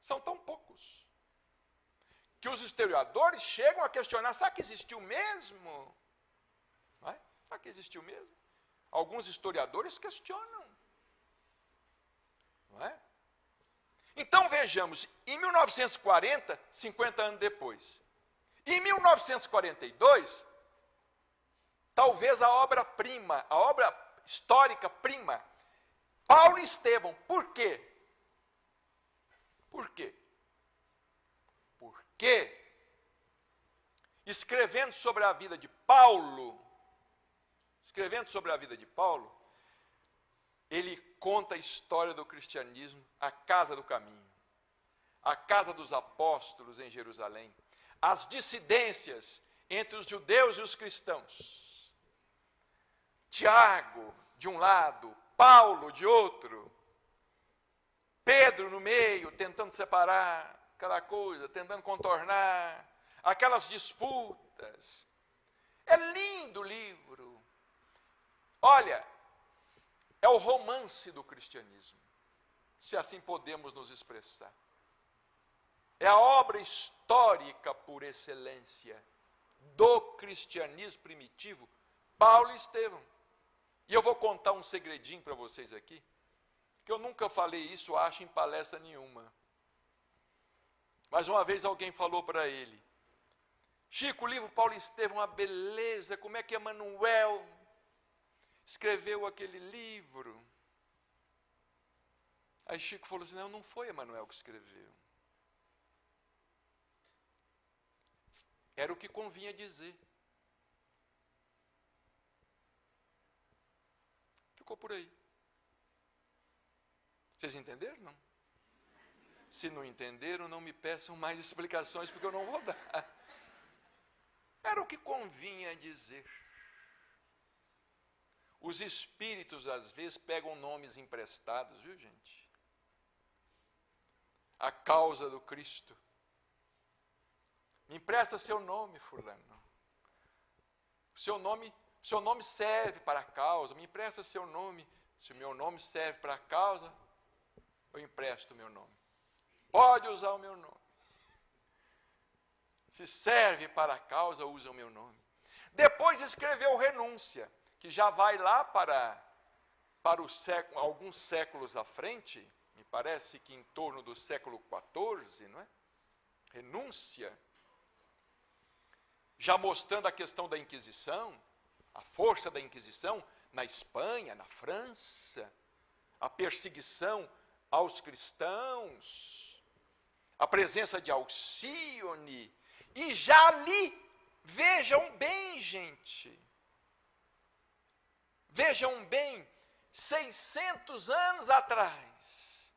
São tão poucos que os historiadores chegam a questionar, será que existiu mesmo? Não é? Será que existiu mesmo? Alguns historiadores questionam. Não é? Então vejamos, em 1940, 50 anos depois, em 1942, talvez a obra-prima, a obra histórica prima, Paulo e Estevão. Por quê? Por quê? Porque, escrevendo sobre a vida de Paulo, ele conta a história do cristianismo, a casa do caminho, a casa dos apóstolos em Jerusalém, as dissidências entre os judeus e os cristãos. Tiago, de um lado, Paulo, de outro, Pedro no meio, tentando separar aquela coisa, tentando contornar, aquelas disputas. É lindo o livro. Olha, é o romance do cristianismo, se assim podemos nos expressar. É a obra histórica por excelência do cristianismo primitivo, Paulo e Estevão. E eu vou contar um segredinho para vocês aqui, que eu nunca falei isso, acho, em palestra nenhuma. Mas uma vez alguém falou para ele, Chico, o livro Paulo e Estevão é uma beleza, como é que Emanuel escreveu aquele livro? Aí Chico falou assim, não foi Emanuel que escreveu. Era o que convinha dizer. Ficou por aí. Vocês entenderam? Não? Se não entenderam, não me peçam mais explicações, porque eu não vou dar. Era o que convinha dizer. Os espíritos, às vezes, pegam nomes emprestados, viu, gente? A causa do Cristo. Me empresta seu nome, fulano. Seu nome serve para a causa, me empresta seu nome. Se o meu nome serve para a causa, eu empresto o meu nome. Pode usar o meu nome. Se serve para a causa, usa o meu nome. Depois escreveu Renúncia, que já vai lá para alguns séculos à frente, me parece que em torno do século XIV, não é? Renúncia, já mostrando a questão da Inquisição, a força da Inquisição na Espanha, na França, a perseguição aos cristãos, a presença de Alcione, e já ali, vejam bem, gente, vejam bem, 600 anos atrás,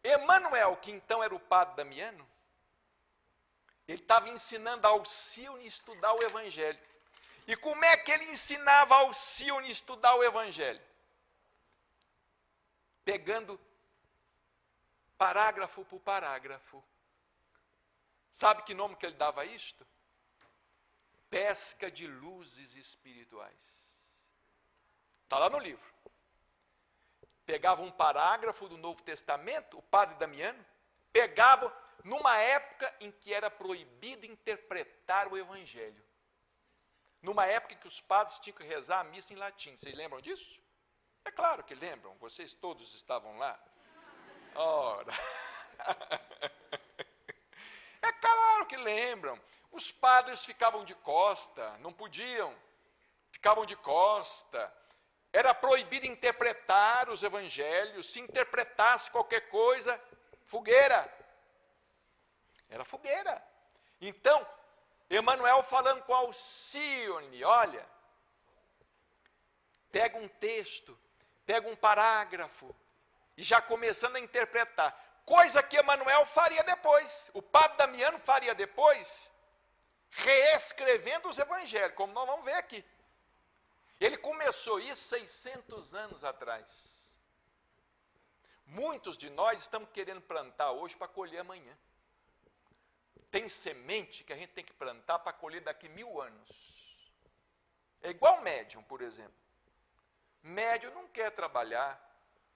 Emanuel, que então era o padre Damiano, ele estava ensinando a Alcione a estudar o Evangelho. E como é que ele ensinava a Alcione a estudar o Evangelho? Pegando parágrafo por parágrafo, Sabe que nome que ele dava a isto? Pesca de luzes espirituais. Está lá no livro. Pegava um parágrafo do Novo Testamento, o padre Damiano, pegava numa época em que era proibido interpretar o Evangelho. Numa época em que os padres tinham que rezar a missa em latim. Vocês lembram disso? É claro que lembram, vocês todos estavam lá. Ora, é claro que lembram. Os padres ficavam de costa, não podiam, ficavam de costa. Era proibido interpretar os evangelhos. Se interpretasse qualquer coisa, fogueira. Era fogueira. Então, Emmanuel falando com Alcione, olha, pega um texto, pega um parágrafo, e já começando a interpretar. Coisa que Emmanuel faria depois, o padre Damiano faria depois, reescrevendo os evangelhos, como nós vamos ver aqui. Ele começou isso 600 anos atrás. Muitos de nós estamos querendo plantar hoje para colher amanhã. Tem semente que a gente tem que plantar para colher daqui 1000 anos. É igual médium, por exemplo. Médium não quer trabalhar,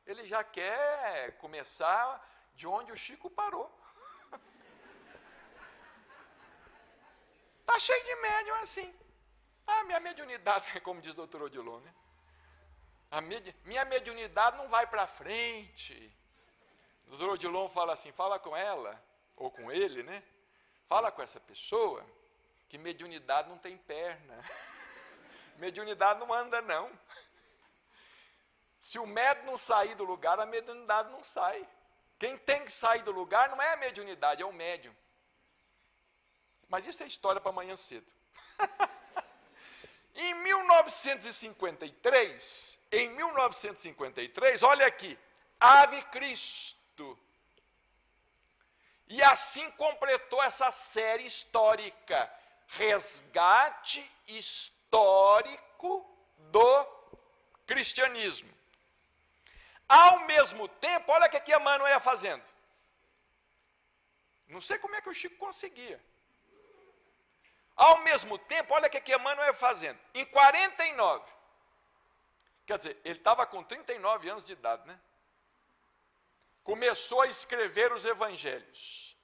ele já quer começar de onde o Chico parou. Está cheio de médium assim. Ah, minha mediunidade, como diz o doutor Odilon, né? Minha mediunidade não vai para frente. O doutor Odilon fala assim, fala com ela, ou com ele, né? Fala com essa pessoa que mediunidade não tem perna. Mediunidade não anda, não. Se o médium não sair do lugar, a mediunidade não sai. Quem tem que sair do lugar não é a mediunidade, é o médium. Mas isso é história para amanhã cedo. Em 1953, olha aqui, Ave Cristo. E assim completou essa série histórica, resgate histórico do cristianismo. Ao mesmo tempo, olha o que Emmanuel ia fazendo. Não sei como é que o Chico conseguia. Ao mesmo tempo, olha o que Emmanuel ia fazendo. Em 49, quer dizer, ele estava com 39 anos de idade, né? Começou a escrever os evangelhos.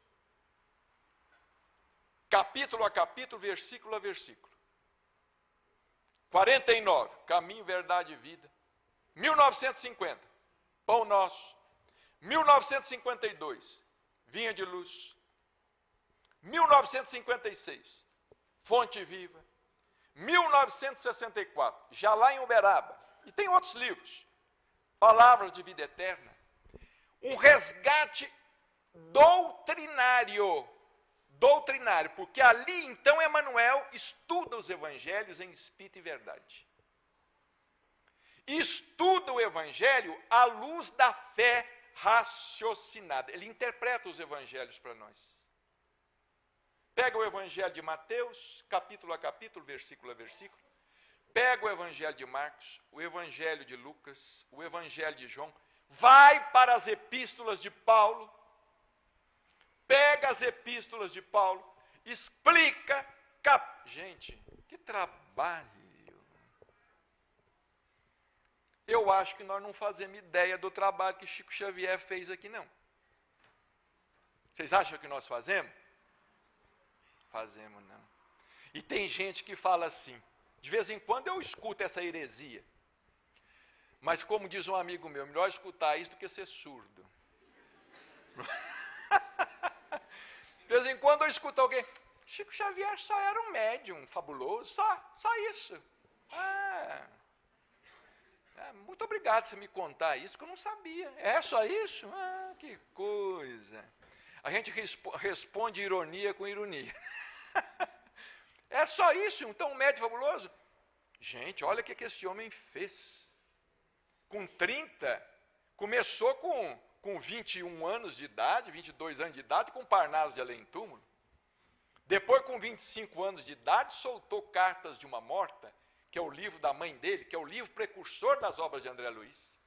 Capítulo a capítulo, versículo a versículo. 49, caminho, verdade e vida. 1950, pão nosso. 1952, vinha de luz. 1956, fonte viva. 1964, já lá em Uberaba. E tem outros livros. Palavras de vida eterna. Um resgate doutrinário, porque ali então Emmanuel estuda os evangelhos em espírito e verdade. Estuda o evangelho à luz da fé raciocinada. Ele interpreta os evangelhos para nós. Pega o evangelho de Mateus, capítulo a capítulo, versículo a versículo. Pega o evangelho de Marcos, o evangelho de Lucas, o evangelho de João. Vai para as epístolas de Paulo, pega as epístolas de Paulo, explica, gente, que trabalho. Eu acho que nós não fazemos ideia do trabalho que Chico Xavier fez aqui, não. Vocês acham que nós fazemos? Fazemos, não. E tem gente que fala assim, de vez em quando eu escuto essa heresia. Mas como diz um amigo meu, melhor escutar isso do que ser surdo. De vez em quando eu escuto alguém, Chico Xavier só era um médium fabuloso, só isso. Muito obrigado por você me contar isso, que eu não sabia. É só isso? Que coisa. A gente responde ironia com ironia. É só isso? Então um médium fabuloso? Gente, olha o que esse homem fez. Com 30, começou com 21 anos de idade, 22 anos de idade, com Parnaso de Além-Túmulo. Depois, com 25 anos de idade, soltou Cartas de uma Morta, que é o livro da mãe dele, que é o livro precursor das obras de André Luiz.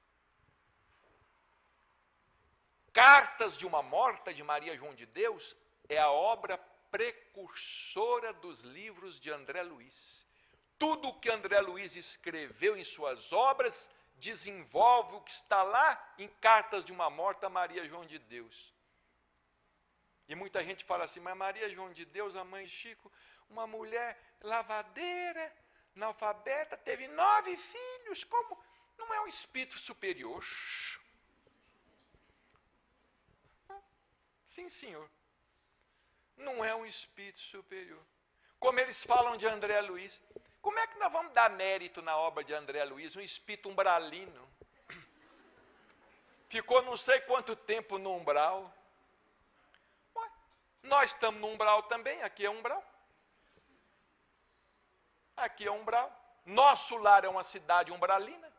Cartas de uma Morta, de Maria João de Deus, é a obra precursora dos livros de André Luiz. Tudo o que André Luiz escreveu em suas obras desenvolve o que está lá em Cartas de uma Morta Maria João de Deus. E muita gente fala assim, mas Maria João de Deus, a mãe de Chico, uma mulher lavadeira, analfabeta, teve 9 filhos, como? Não é um espírito superior? Sim, senhor. Não é um espírito superior. Como eles falam de André Luiz. Como é que nós vamos dar mérito na obra de André Luiz? Um espírito umbralino. Ficou não sei quanto tempo no umbral. Ué, nós estamos no umbral também, aqui é umbral. Aqui é umbral. Nosso lar é uma cidade umbralina.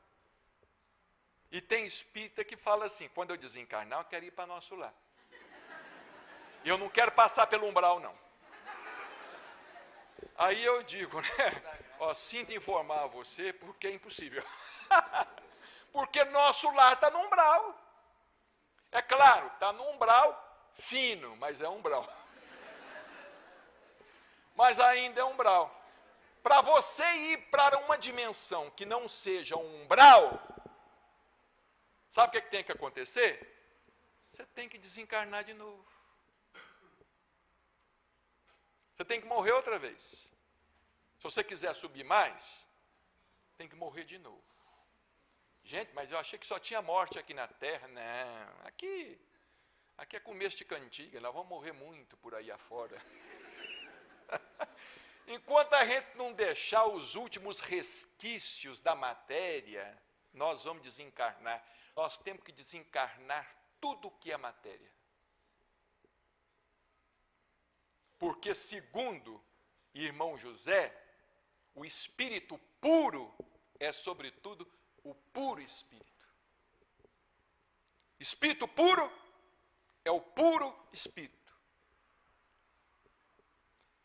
E tem espírita que fala assim, quando eu desencarnar, eu quero ir para nosso lar. E eu não quero passar pelo umbral, não. Aí eu digo, né? Ó, sinto informar você, porque é impossível. Porque nosso lar está no umbral. É claro, está no umbral fino, mas é umbral. Mas ainda é umbral. Para você ir para uma dimensão que não seja um umbral, sabe o que tem que acontecer? Você tem que desencarnar de novo. Você tem que morrer outra vez. Se você quiser subir mais, tem que morrer de novo. Gente, mas eu achei que só tinha morte aqui na Terra. Não, aqui é começo de cantiga, nós vamos morrer muito por aí afora. Enquanto a gente não deixar os últimos resquícios da matéria, nós vamos desencarnar. Nós temos que desencarnar tudo o que é matéria. Porque, segundo irmão José, o espírito puro é, sobretudo, o puro espírito. Espírito puro é o puro espírito.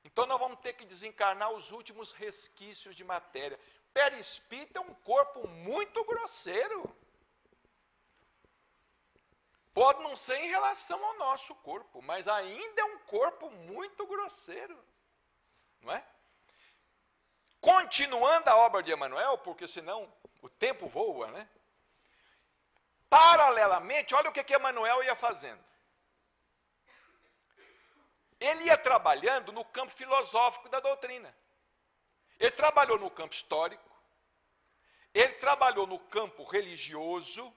Então, nós vamos ter que desencarnar os últimos resquícios de matéria. Perispírito é um corpo muito grosseiro. Pode não ser em relação ao nosso corpo, mas ainda é um corpo muito grosseiro. Não é? Continuando a obra de Emmanuel, porque senão o tempo voa, né? Paralelamente, olha o que Emmanuel ia fazendo. Ele ia trabalhando no campo filosófico da doutrina. Ele trabalhou no campo histórico, ele trabalhou no campo religioso,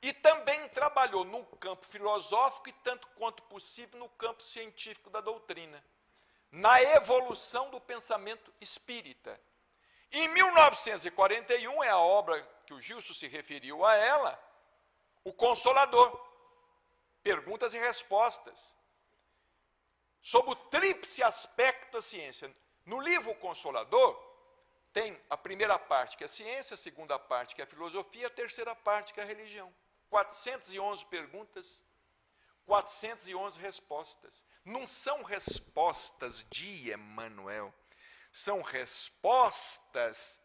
e também trabalhou no campo filosófico e, tanto quanto possível, no campo científico da doutrina, na evolução do pensamento espírita. Em 1941, é a obra que o Gilson se referiu a ela, O Consolador, perguntas e respostas, sobre o tríplice aspecto da ciência. No livro O Consolador, tem a primeira parte, que é a ciência, a segunda parte, que é a filosofia, a terceira parte, que é a religião. 411 perguntas, 411 respostas. Não são respostas de Emmanuel, são respostas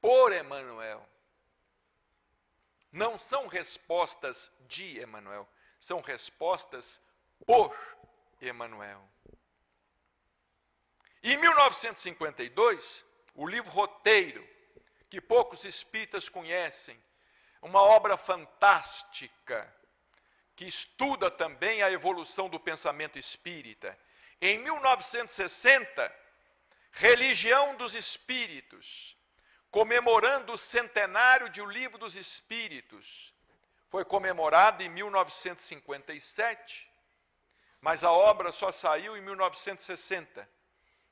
por Emmanuel. Não são respostas de Emmanuel, são respostas por Emmanuel. Em 1952, o livro Roteiro, que poucos espíritas conhecem, uma obra fantástica, que estuda também a evolução do pensamento espírita. Em 1960, Religião dos Espíritos, comemorando o centenário de O Livro dos Espíritos, foi comemorado em 1957, mas a obra só saiu em 1960.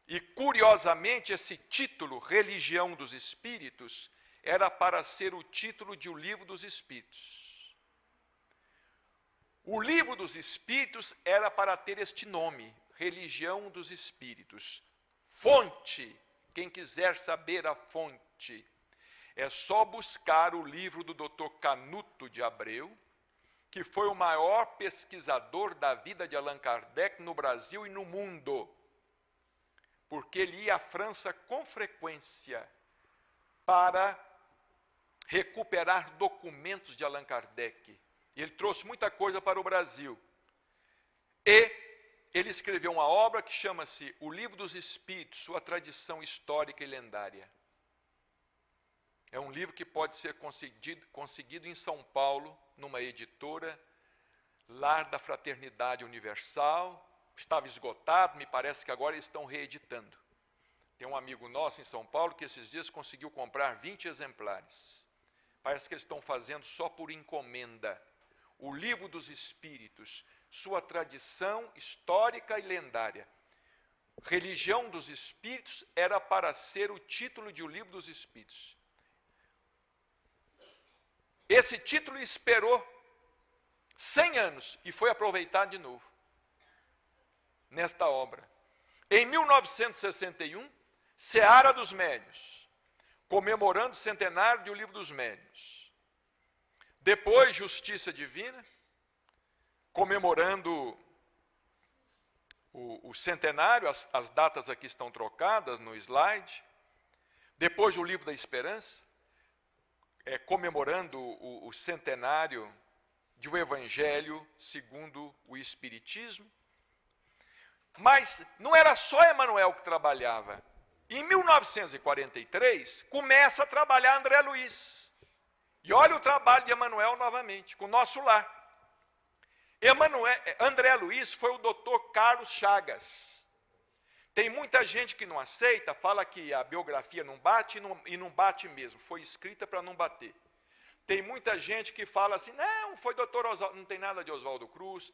E, curiosamente, esse título, Religião dos Espíritos, era para ser o título de O Livro dos Espíritos. O Livro dos Espíritos era para ter este nome, Religião dos Espíritos. Fonte, quem quiser saber a fonte, é só buscar o livro do Dr. Canuto de Abreu, que foi o maior pesquisador da vida de Allan Kardec no Brasil e no mundo, porque ele ia à França com frequência para recuperar documentos de Allan Kardec. E ele trouxe muita coisa para o Brasil. E ele escreveu uma obra que chama-se O Livro dos Espíritos, sua tradição histórica e lendária. É um livro que pode ser conseguido em São Paulo, numa editora, Lar da Fraternidade Universal. Estava esgotado, me parece que agora eles estão reeditando. Tem um amigo nosso em São Paulo que esses dias conseguiu comprar 20 exemplares. Parece que eles estão fazendo só por encomenda. O Livro dos Espíritos, sua tradição histórica e lendária. Religião dos Espíritos era para ser o título de O Livro dos Espíritos. Esse título esperou 100 anos e foi aproveitado de novo nesta obra. Em 1961, Seara dos Médiuns, comemorando o centenário de O Livro dos Médiuns. Depois, Justiça Divina, comemorando o centenário, as datas aqui estão trocadas no slide. Depois, o Livro da Esperança, comemorando o centenário de o Evangelho segundo o Espiritismo. Mas não era só Emmanuel que trabalhava. Em 1943, começa a trabalhar André Luiz. E olha o trabalho de Emmanuel novamente, com o Nosso Lar. André Luiz foi o Dr. Carlos Chagas. Tem muita gente que não aceita, fala que a biografia não bate e não bate mesmo. Foi escrita para não bater. Tem muita gente que fala assim, não, foi Dr. Oswaldo, não tem nada de Oswaldo Cruz.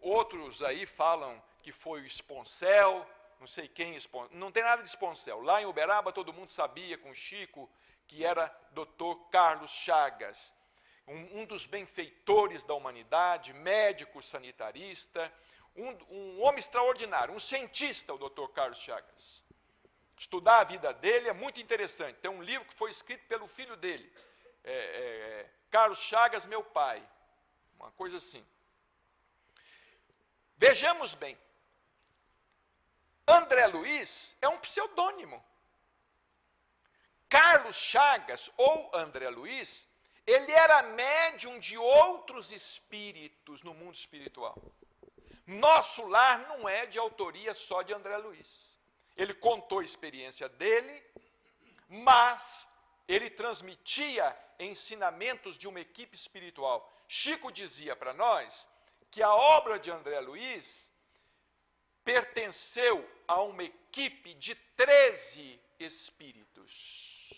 Outros aí falam que foi o Esponcel, não sei quem, não tem nada de Esponcel. Lá em Uberaba todo mundo sabia, com o Chico, que era Dr. Carlos Chagas, um dos benfeitores da humanidade, médico sanitarista, um homem extraordinário, um cientista, o Dr. Carlos Chagas. Estudar a vida dele é muito interessante. Tem um livro que foi escrito pelo filho dele, Carlos Chagas, meu pai, uma coisa assim. Vejamos bem, André Luiz é um pseudônimo. Carlos Chagas, ou André Luiz, ele era médium de outros espíritos no mundo espiritual. Nosso Lar não é de autoria só de André Luiz. Ele contou a experiência dele, mas ele transmitia ensinamentos de uma equipe espiritual. Chico dizia para nós que a obra de André Luiz pertenceu a uma equipe de 13 espíritos.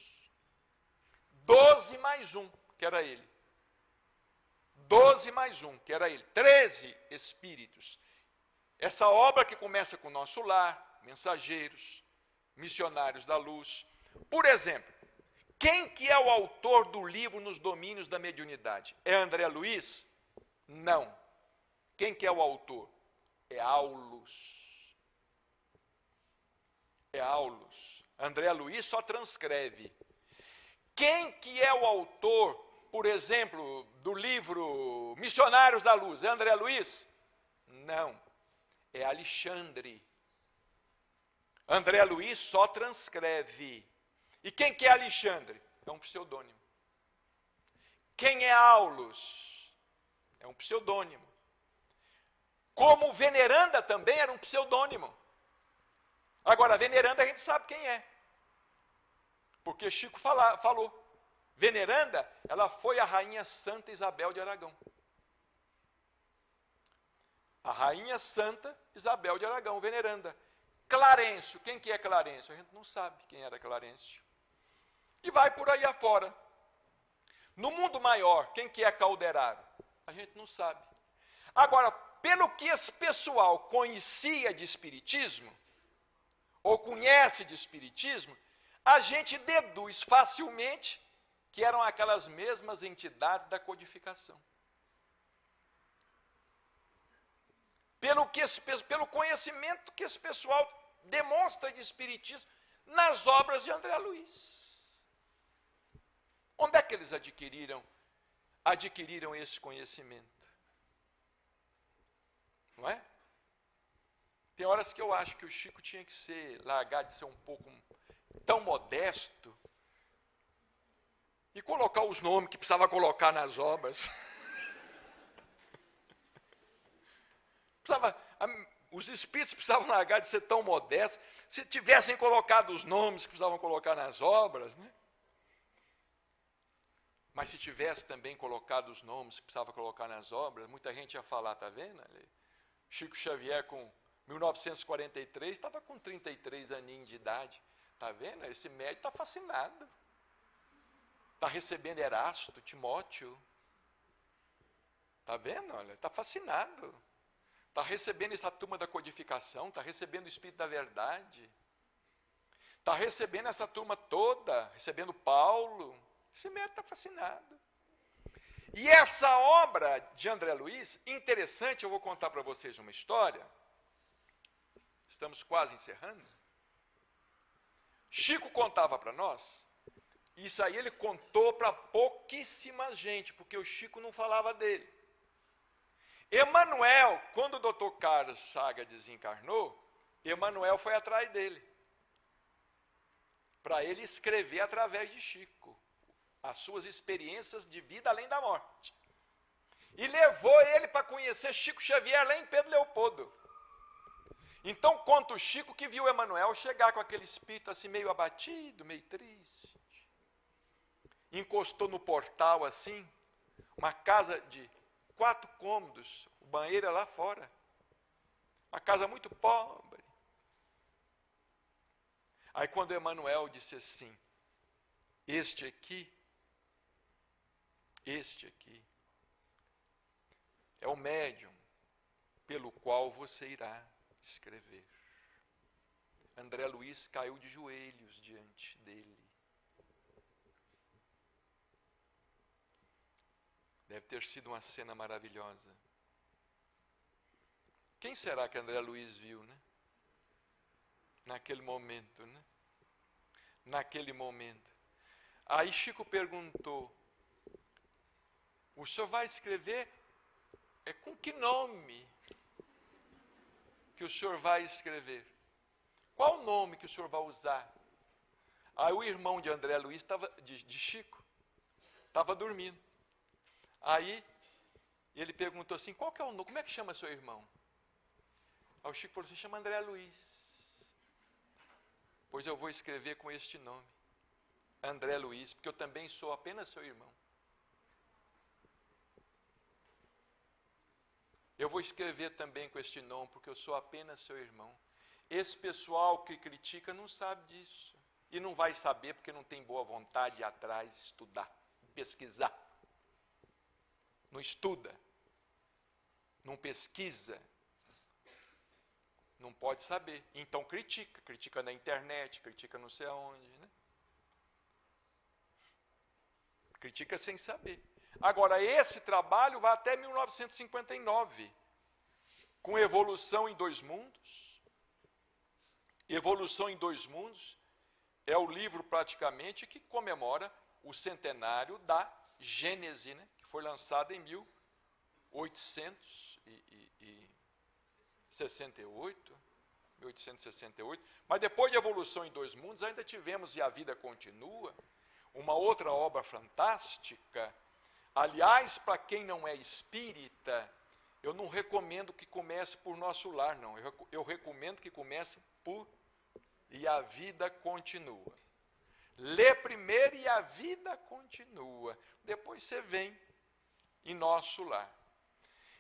12 mais um, que era ele. 12 mais um, que era ele. 13 espíritos. Essa obra que começa com o Nosso Lar, Mensageiros, Missionários da Luz. Por exemplo, quem que é o autor do livro Nos Domínios da Mediunidade? É André Luiz? Não. Quem que é o autor? É Aulus. É Aulus. André Luiz só transcreve. Quem que é o autor, por exemplo, do livro Missionários da Luz? É André Luiz? Não. É Alexandre. André Luiz só transcreve. E quem que é Alexandre? É um pseudônimo. Quem é Aulus? É um pseudônimo. Como Veneranda também era um pseudônimo. Agora, Veneranda a gente sabe quem é. Porque Chico falou. Veneranda, ela foi a Rainha Santa Isabel de Aragão. A Rainha Santa Isabel de Aragão, Veneranda. Clarencio, quem que é Clarencio? A gente não sabe quem era Clarencio. E vai por aí afora. No mundo maior, quem que é Calderaro? A gente não sabe. Agora, pelo que esse pessoal conhecia de espiritismo, ou conhece de espiritismo, a gente deduz facilmente que eram aquelas mesmas entidades da codificação. Pelo conhecimento que esse pessoal demonstra de espiritismo nas obras de André Luiz. Onde é que eles adquiriram esse conhecimento? Não é? Tem horas que eu acho que o Chico tinha que largar de ser um pouco tão modesto e colocar os nomes que precisava colocar nas obras. os espíritos precisavam largar de ser tão modestos, se tivessem colocado os nomes que precisavam colocar nas obras, né? Mas se tivesse também colocado os nomes que precisava colocar nas obras, muita gente ia falar, tá vendo? Chico Xavier, com 1943, estava com 33 aninhos de idade. Tá vendo? Esse médico está fascinado. Está recebendo Erasto, Timóteo. Tá vendo? Olha, está fascinado. Está recebendo essa turma da codificação, está recebendo o Espírito da Verdade. Está recebendo essa turma toda, recebendo Paulo. Esse médico está fascinado. E essa obra de André Luiz, interessante, eu vou contar para vocês uma história. Estamos quase encerrando. Chico contava para nós, isso aí ele contou para pouquíssima gente, porque o Chico não falava dele. Emmanuel, quando o Dr. Carlos Saga desencarnou, Emmanuel foi atrás dele, para ele escrever através de Chico as suas experiências de vida além da morte. E levou ele para conhecer Chico Xavier lá em Pedro Leopoldo. Então conta o Chico que viu Emmanuel chegar com aquele espírito assim meio abatido, meio triste. Encostou no portal assim, uma casa de 4 cômodos, o banheiro é lá fora. Uma casa muito pobre. Aí quando Emmanuel disse assim, este aqui é o médium pelo qual você irá escrever. André Luiz caiu de joelhos diante dele. Deve ter sido uma cena maravilhosa. Quem será que André Luiz viu, né? Naquele momento, né? Naquele momento. Aí Chico perguntou, o senhor vai escrever com que nome que o senhor vai escrever? Qual o nome que o senhor vai usar? Aí o irmão de André Luiz, de Chico, estava dormindo. Aí ele perguntou assim, qual que é o nome? Como é que chama seu irmão? Aí o Chico falou assim, chama André Luiz. Pois eu vou escrever com este nome, André Luiz, porque eu também sou apenas seu irmão. Eu vou escrever também com este nome, porque eu sou apenas seu irmão. Esse pessoal que critica não sabe disso. E não vai saber porque não tem boa vontade de ir atrás, estudar, pesquisar. Não estuda. Não pesquisa. Não pode saber. Então critica. Critica na internet, critica não sei aonde. Né? Critica sem saber. Agora, esse trabalho vai até 1959, com Evolução em Dois Mundos. Evolução em Dois Mundos é o livro, praticamente, que comemora o centenário da Gênese, né? Que foi lançado em 1868, mas depois de Evolução em Dois Mundos, ainda tivemos E a Vida Continua, uma outra obra fantástica. Aliás, para quem não é espírita, eu não recomendo que comece por Nosso Lar, não. Eu recomendo que comece por E a Vida Continua. Lê primeiro E a Vida Continua. Depois você vem em Nosso Lar.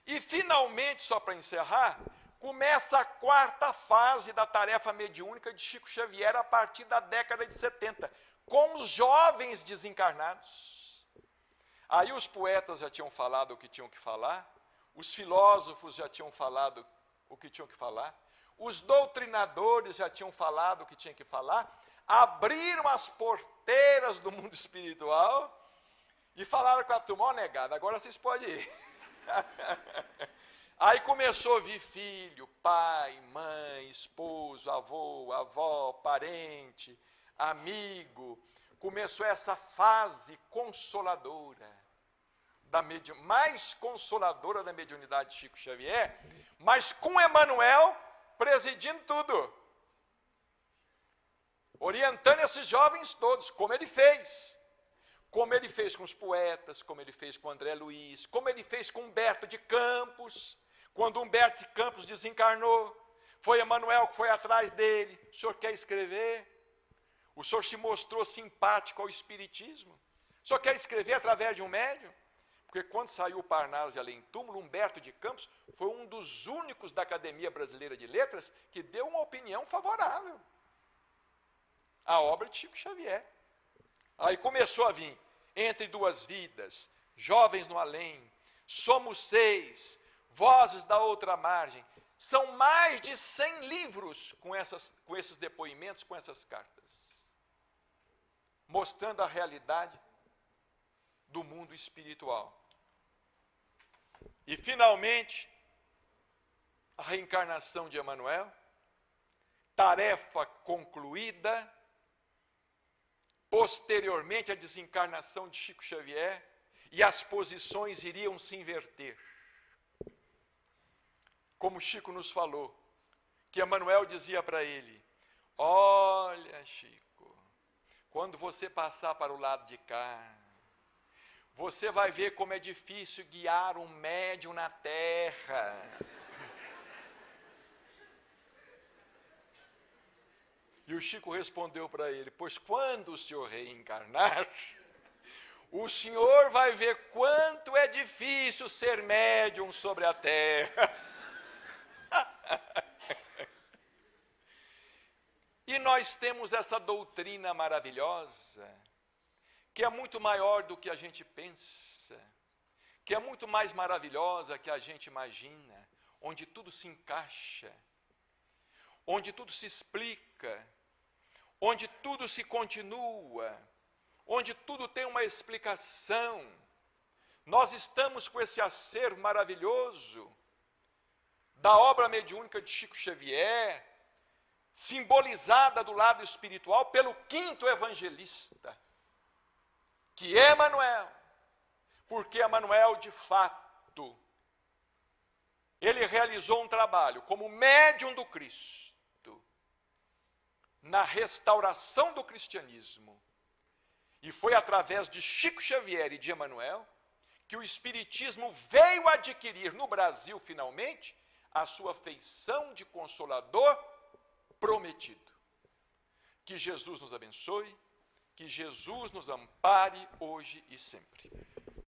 E, finalmente, só para encerrar, começa a 4ª fase da tarefa mediúnica de Chico Xavier a partir da década de 70, com os jovens desencarnados. Aí os poetas já tinham falado o que tinham que falar, os filósofos já tinham falado o que tinham que falar, os doutrinadores já tinham falado o que tinham que falar, abriram as porteiras do mundo espiritual e falaram com a turma, ó negada, agora vocês podem ir. Aí começou a vir filho, pai, mãe, esposo, avô, avó, parente, amigo. Começou essa fase consoladora, mais consoladora da mediunidade de Chico Xavier, mas com Emmanuel presidindo tudo, orientando esses jovens todos, como ele fez com os poetas, como ele fez com André Luiz, como ele fez com Humberto de Campos, quando Humberto de Campos desencarnou. Foi Emanuel que foi atrás dele. O senhor quer escrever? O senhor se mostrou simpático ao espiritismo? O senhor quer escrever através de um médium? Porque quando saiu o Parnaso de Além Túmulo, Humberto de Campos foi um dos únicos da Academia Brasileira de Letras que deu uma opinião favorável à obra de Chico Xavier. Aí começou a vir Entre Duas Vidas, Jovens no Além, Somos Seis, Vozes da Outra Margem. São mais de 100 livros com esses depoimentos, com essas cartas, mostrando a realidade do mundo espiritual. E, finalmente, a reencarnação de Emanuel, tarefa concluída. Posteriormente, a desencarnação de Chico Xavier, e as posições iriam se inverter. Como Chico nos falou, que Emanuel dizia para ele: olha, Chico, quando você passar para o lado de cá, você vai ver como é difícil guiar um médium na terra. E o Chico respondeu para ele: pois quando o senhor reencarnar, o senhor vai ver quanto é difícil ser médium sobre a terra. E nós temos essa doutrina maravilhosa, que é muito maior do que a gente pensa, que é muito mais maravilhosa que a gente imagina, onde tudo se encaixa, onde tudo se explica, onde tudo se continua, onde tudo tem uma explicação. Nós estamos com esse acervo maravilhoso da obra mediúnica de Chico Xavier, simbolizada do lado espiritual pelo quinto evangelista, que é Emanuel, porque Emanuel, de fato, ele realizou um trabalho como médium do Cristo, na restauração do cristianismo. E foi através de Chico Xavier e de Emanuel que o Espiritismo veio adquirir no Brasil, finalmente, a sua feição de consolador prometido. Que Jesus nos abençoe, que Jesus nos ampare hoje e sempre.